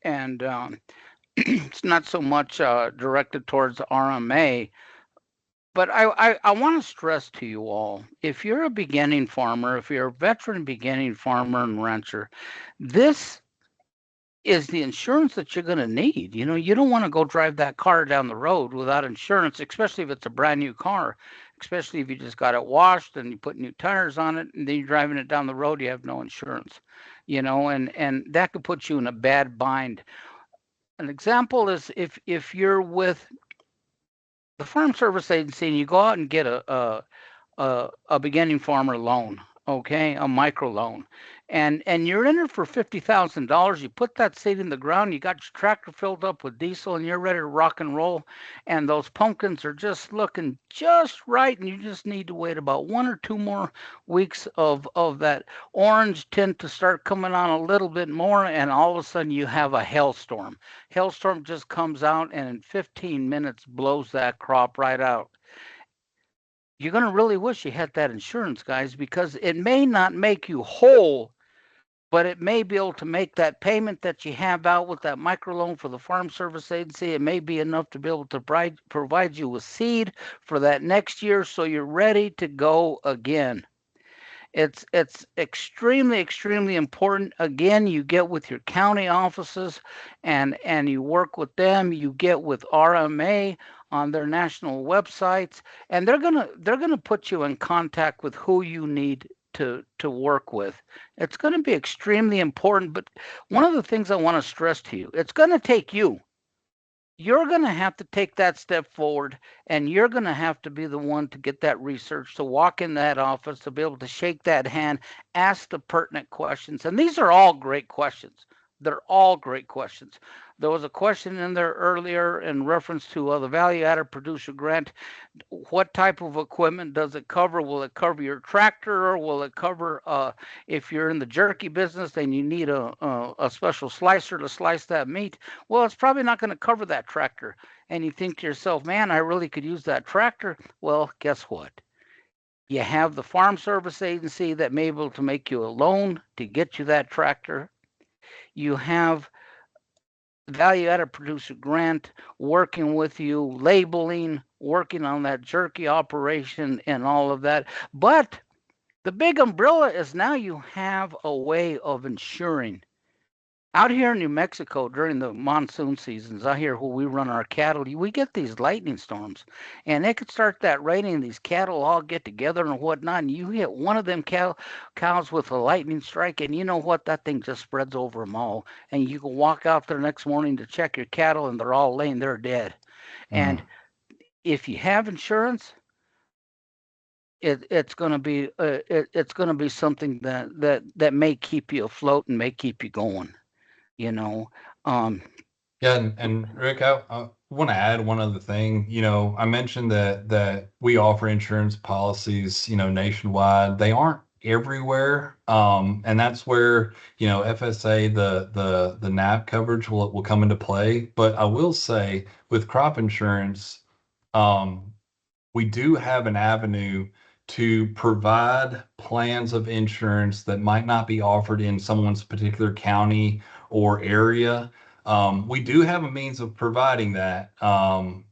it's not so much directed towards RMA, but I want to stress to you all, if you're a beginning farmer, if you're a veteran beginning farmer and rancher, this is the insurance that you're going to need. You don't want to go drive that car down the road without insurance, especially if it's a brand new car, especially if you just got it washed and you put new tires on it and then you're driving it down the road, you have no insurance, and that could put you in a bad bind. An example is if you're with the Farm Service Agency and you go out and get a beginning farmer loan, okay, a micro loan, and you're in it for $50,000. You put that seed in the ground, you got your tractor filled up with diesel, and you're ready to rock and roll. And those pumpkins are just looking just right, and you just need to wait about 1 or 2 more weeks of that orange tint to start coming on a little bit more, and all of a sudden you have a hailstorm. Hailstorm just comes out and in 15 minutes blows that crop right out. You're going to really wish you had that insurance, guys, because it may not make you whole, but it may be able to make that payment that you have out with that microloan for the Farm Service Agency. It may be enough to be able to provide you with seed for that next year so you're ready to go again. It's extremely, extremely important. Again, you get with your county offices and you work with them. You get with RMA on their national websites, and they're gonna put you in contact with who you need to work with. It's gonna be extremely important. But one of the things I want to stress to you, it's gonna take you. You're going to have to take that step forward, and you're going to have to be the one to get that research, to walk in that office, to be able to shake that hand, ask the pertinent questions. And these are all great questions. They're all great questions. There was a question in there earlier in reference to the value added producer grant. What type of equipment does it cover? Will it cover your tractor, or will it cover if you're in the jerky business and you need a special slicer to slice that meat? Well, it's probably not going to cover that tractor. And you think to yourself, man, I really could use that tractor. Well, guess what? You have the Farm Service Agency that may be able to make you a loan to get you that tractor. You have value added producer grant working with you, labeling, working on that jerky operation and all of that. But the big umbrella is now you have a way of ensuring. Out here in New Mexico during the monsoon seasons, out here where we run our cattle, we get these lightning storms, and it could start that raining. These cattle all get together and whatnot, and you hit one of them cows with a lightning strike, and you know what? That thing just spreads over them all. And you can walk out there next morning to check your cattle, and they're all laying there dead. And if you have insurance, it's going to be it's going to be something that may keep you afloat and may keep you going. You know. Yeah, and Rick, I want to add one other thing. I mentioned that we offer insurance policies, nationwide. They aren't everywhere, and that's where FSA, the NAP coverage will come into play. But I will say, with crop insurance, we do have an avenue to provide plans of insurance that might not be offered in someone's particular county or area. We do have a means of providing that.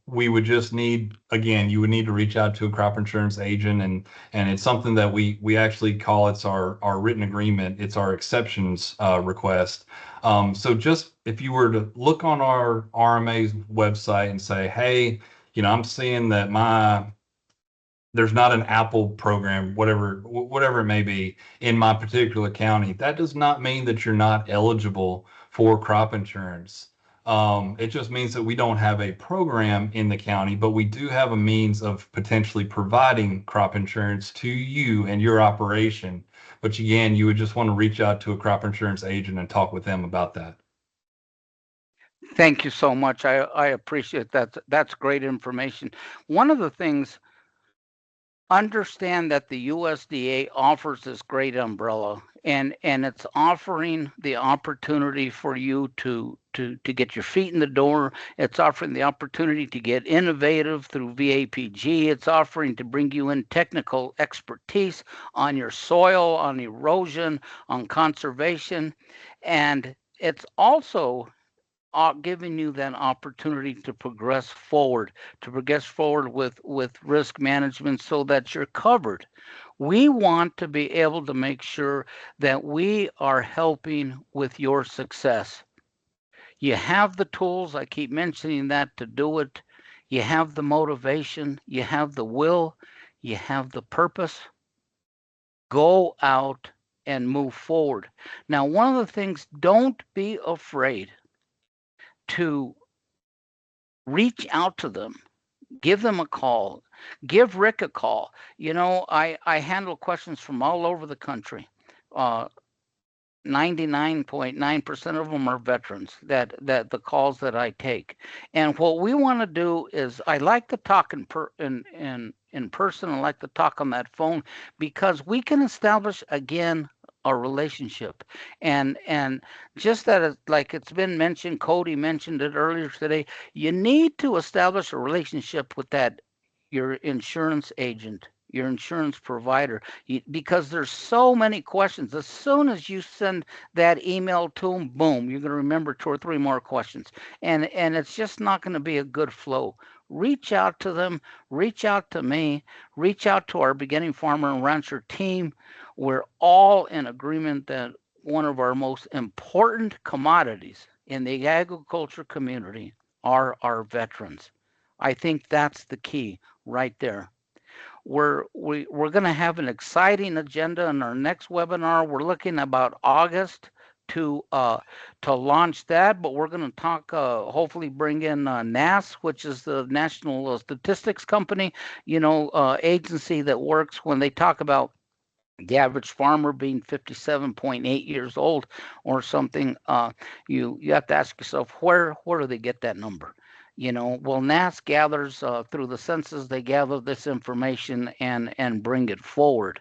We would just need, again, you would need to reach out to a crop insurance agent, and it's something that we actually call, it's our written agreement. It's our exceptions request. So just if you were to look on our RMA's website and say, hey, I'm seeing that there's not an Apple program, whatever it may be, in my particular county. That does not mean that you're not eligible for crop insurance. It just means that we don't have a program in the county, but we do have a means of potentially providing crop insurance to you and your operation. But again, you would just want to reach out to a crop insurance agent and talk with them about that. Thank you so much. I appreciate that. That's great information. One of the things, understand that the USDA offers this great umbrella, and it's offering the opportunity for you to get your feet in the door. It's offering the opportunity to get innovative through VAPG. It's offering to bring you in technical expertise on your soil, on erosion, on conservation, and it's also giving you that opportunity to progress forward, with risk management so that you're covered. We want to be able to make sure that we are helping with your success. You have the tools, I keep mentioning that, to do it. You have the motivation, you have the will, you have the purpose. Go out and move forward. Now, one of the things, don't be afraid to reach out to them, give them a call, give Rick a call. I handle questions from all over the country. 99.9% of them are veterans, that the calls that I take. And what we want to do is, I like to talk in person. I like to talk on that phone, because we can establish again a relationship. And just that, like it's been mentioned, Cody mentioned it earlier today, you need to establish a relationship with your insurance agent, your insurance provider, because there's so many questions. As soon as you send that email to them, boom, you're going to remember 2 or 3 more questions, and it's just not going to be a good flow. Reach out to them, reach out to me, reach out to our beginning farmer and rancher team. We're all in agreement that one of our most important commodities in the agriculture community are our veterans. I think that's the key right there. We're going to have an exciting agenda in our next webinar. We're looking about August to launch that, but we're going to talk, hopefully bring in NAS, which is the National Statistics Company, agency that works when they talk about the average farmer being 57.8 years old or something. You have to ask yourself, where do they get that number? Well, NAS gathers through the census. They gather this information and bring it forward.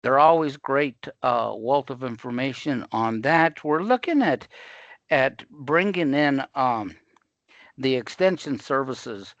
They're always great wealth of information on that. We're looking at bringing in the extension services.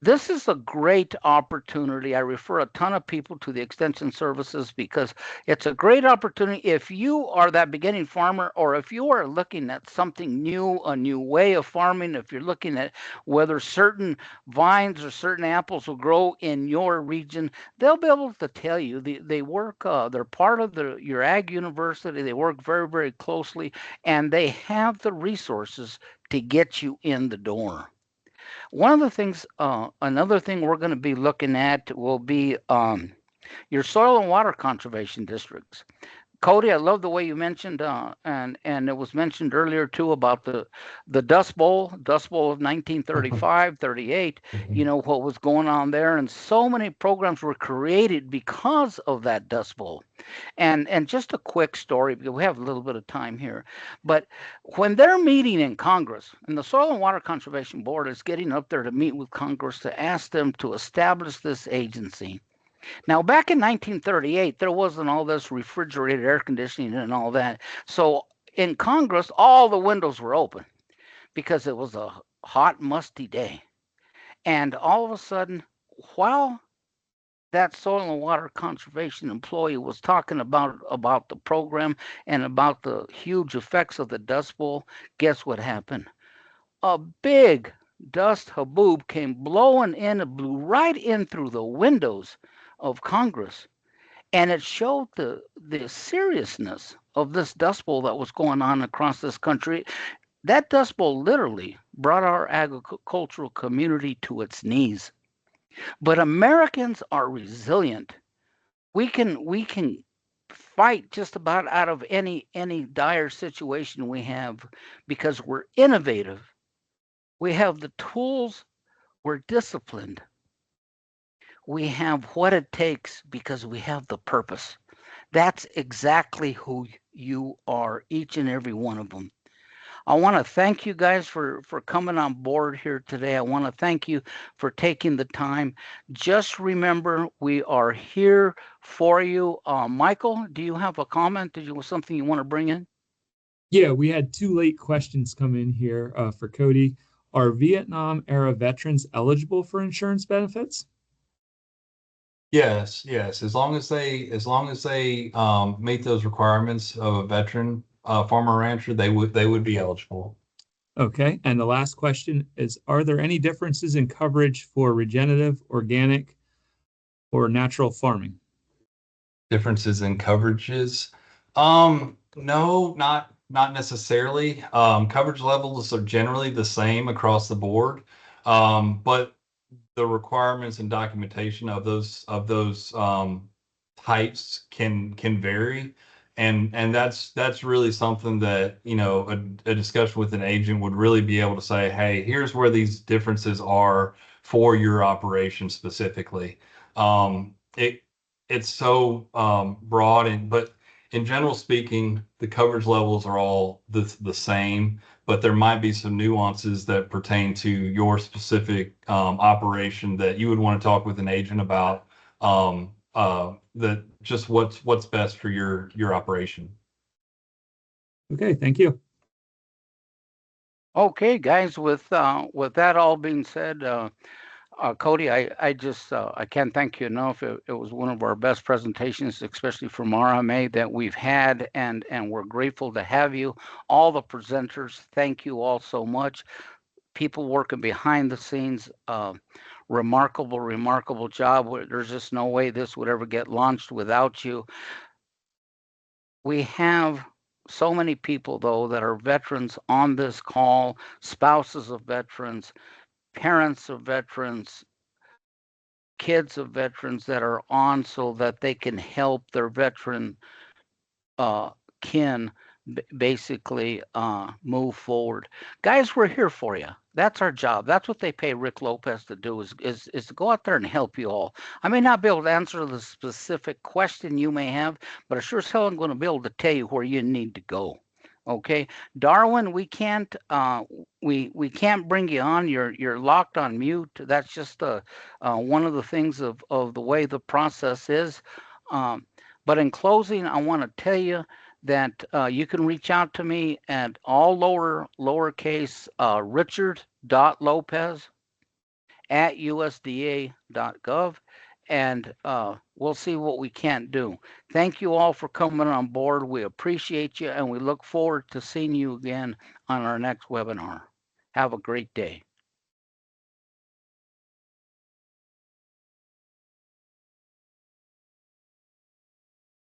This is a great opportunity. I refer a ton of people to the extension services because it's a great opportunity if you are that beginning farmer, or if you are looking at something new, a new way of farming, if you're looking at whether certain vines or certain apples will grow in your region. They'll be able to tell you. They work, they're part of your ag university. They work very, very closely, and they have the resources to get you in the door. One of the things, another thing we're going to be looking at will be your soil and water conservation districts. Cody, I love the way you mentioned, and it was mentioned earlier too, about the Dust Bowl of 1935, 38. What was going on there, and so many programs were created because of that Dust Bowl. And just a quick story, because we have a little bit of time here, but when they're meeting in Congress, and the Soil and Water Conservation Board is getting up there to meet with Congress to ask them to establish this agency. Now, back in 1938, there wasn't all this refrigerated air conditioning and all that. So in Congress, all the windows were open because it was a hot, musty day. And all of a sudden, while that soil and water conservation employee was talking about the program and about the huge effects of the Dust Bowl, guess what happened? A big dust haboob came blowing in and blew right in through the windows of Congress. And it showed the seriousness of this Dust Bowl that was going on across this country. That Dust Bowl literally brought our agricultural community to its knees. But Americans are resilient. We can fight just about out of any dire situation we have because we're innovative. We have the tools, we're disciplined. We have what it takes because we have the purpose. That's exactly who you are, each and every one of them. I want to thank you guys for coming on board here today. I want to thank you for taking the time. Just remember, we are here for you. Michael, do you have a comment? Did you have something you want to bring in? Yeah, we had two late questions come in here for Cody. Are Vietnam era veterans eligible for insurance benefits? Yes, yes. As long as they meet those requirements of a veteran farmer rancher, they would be eligible. Okay, and the last question is, are there any differences in coverage for regenerative, organic, or natural farming? Differences in coverages? No, not necessarily. Coverage levels are generally the same across the board, but the requirements and documentation of those types can vary, and that's really something that a discussion with an agent would really be able to say, hey, here's where these differences are for your operation specifically. It's so broad, but in general speaking, the coverage levels are all the same, but there might be some nuances that pertain to your specific operation that you would want to talk with an agent about, that just what's best for your operation. Okay, thank you. Okay, guys. With that all being said, Cody, I can't thank you enough. It was one of our best presentations, especially from RMA that we've had, and we're grateful to have you. All the presenters, thank you all so much. People working behind the scenes, remarkable job. There's just no way this would ever get launched without you. We have so many people, though, that are veterans on this call, spouses of veterans, parents of veterans, kids of veterans that are on so that they can help their veteran uh, kin basically move forward. Guys, we're here for you. That's our job. That's what they pay Rick Lopez to do is to go out there and help you all. I may not be able to answer the specific question you may have, but I sure as hell am going to be able to tell you where you need to go. Okay, Darwin, we can't bring you on. You're locked on mute. That's just one of the things of the way the process is. But in closing, I want to tell you that you can reach out to me at all lowercase richard.lopez at USDA.gov, and we'll see what we can't do. Thank you all for coming on board. We appreciate you, and we look forward to seeing you again on our next webinar. Have a great day.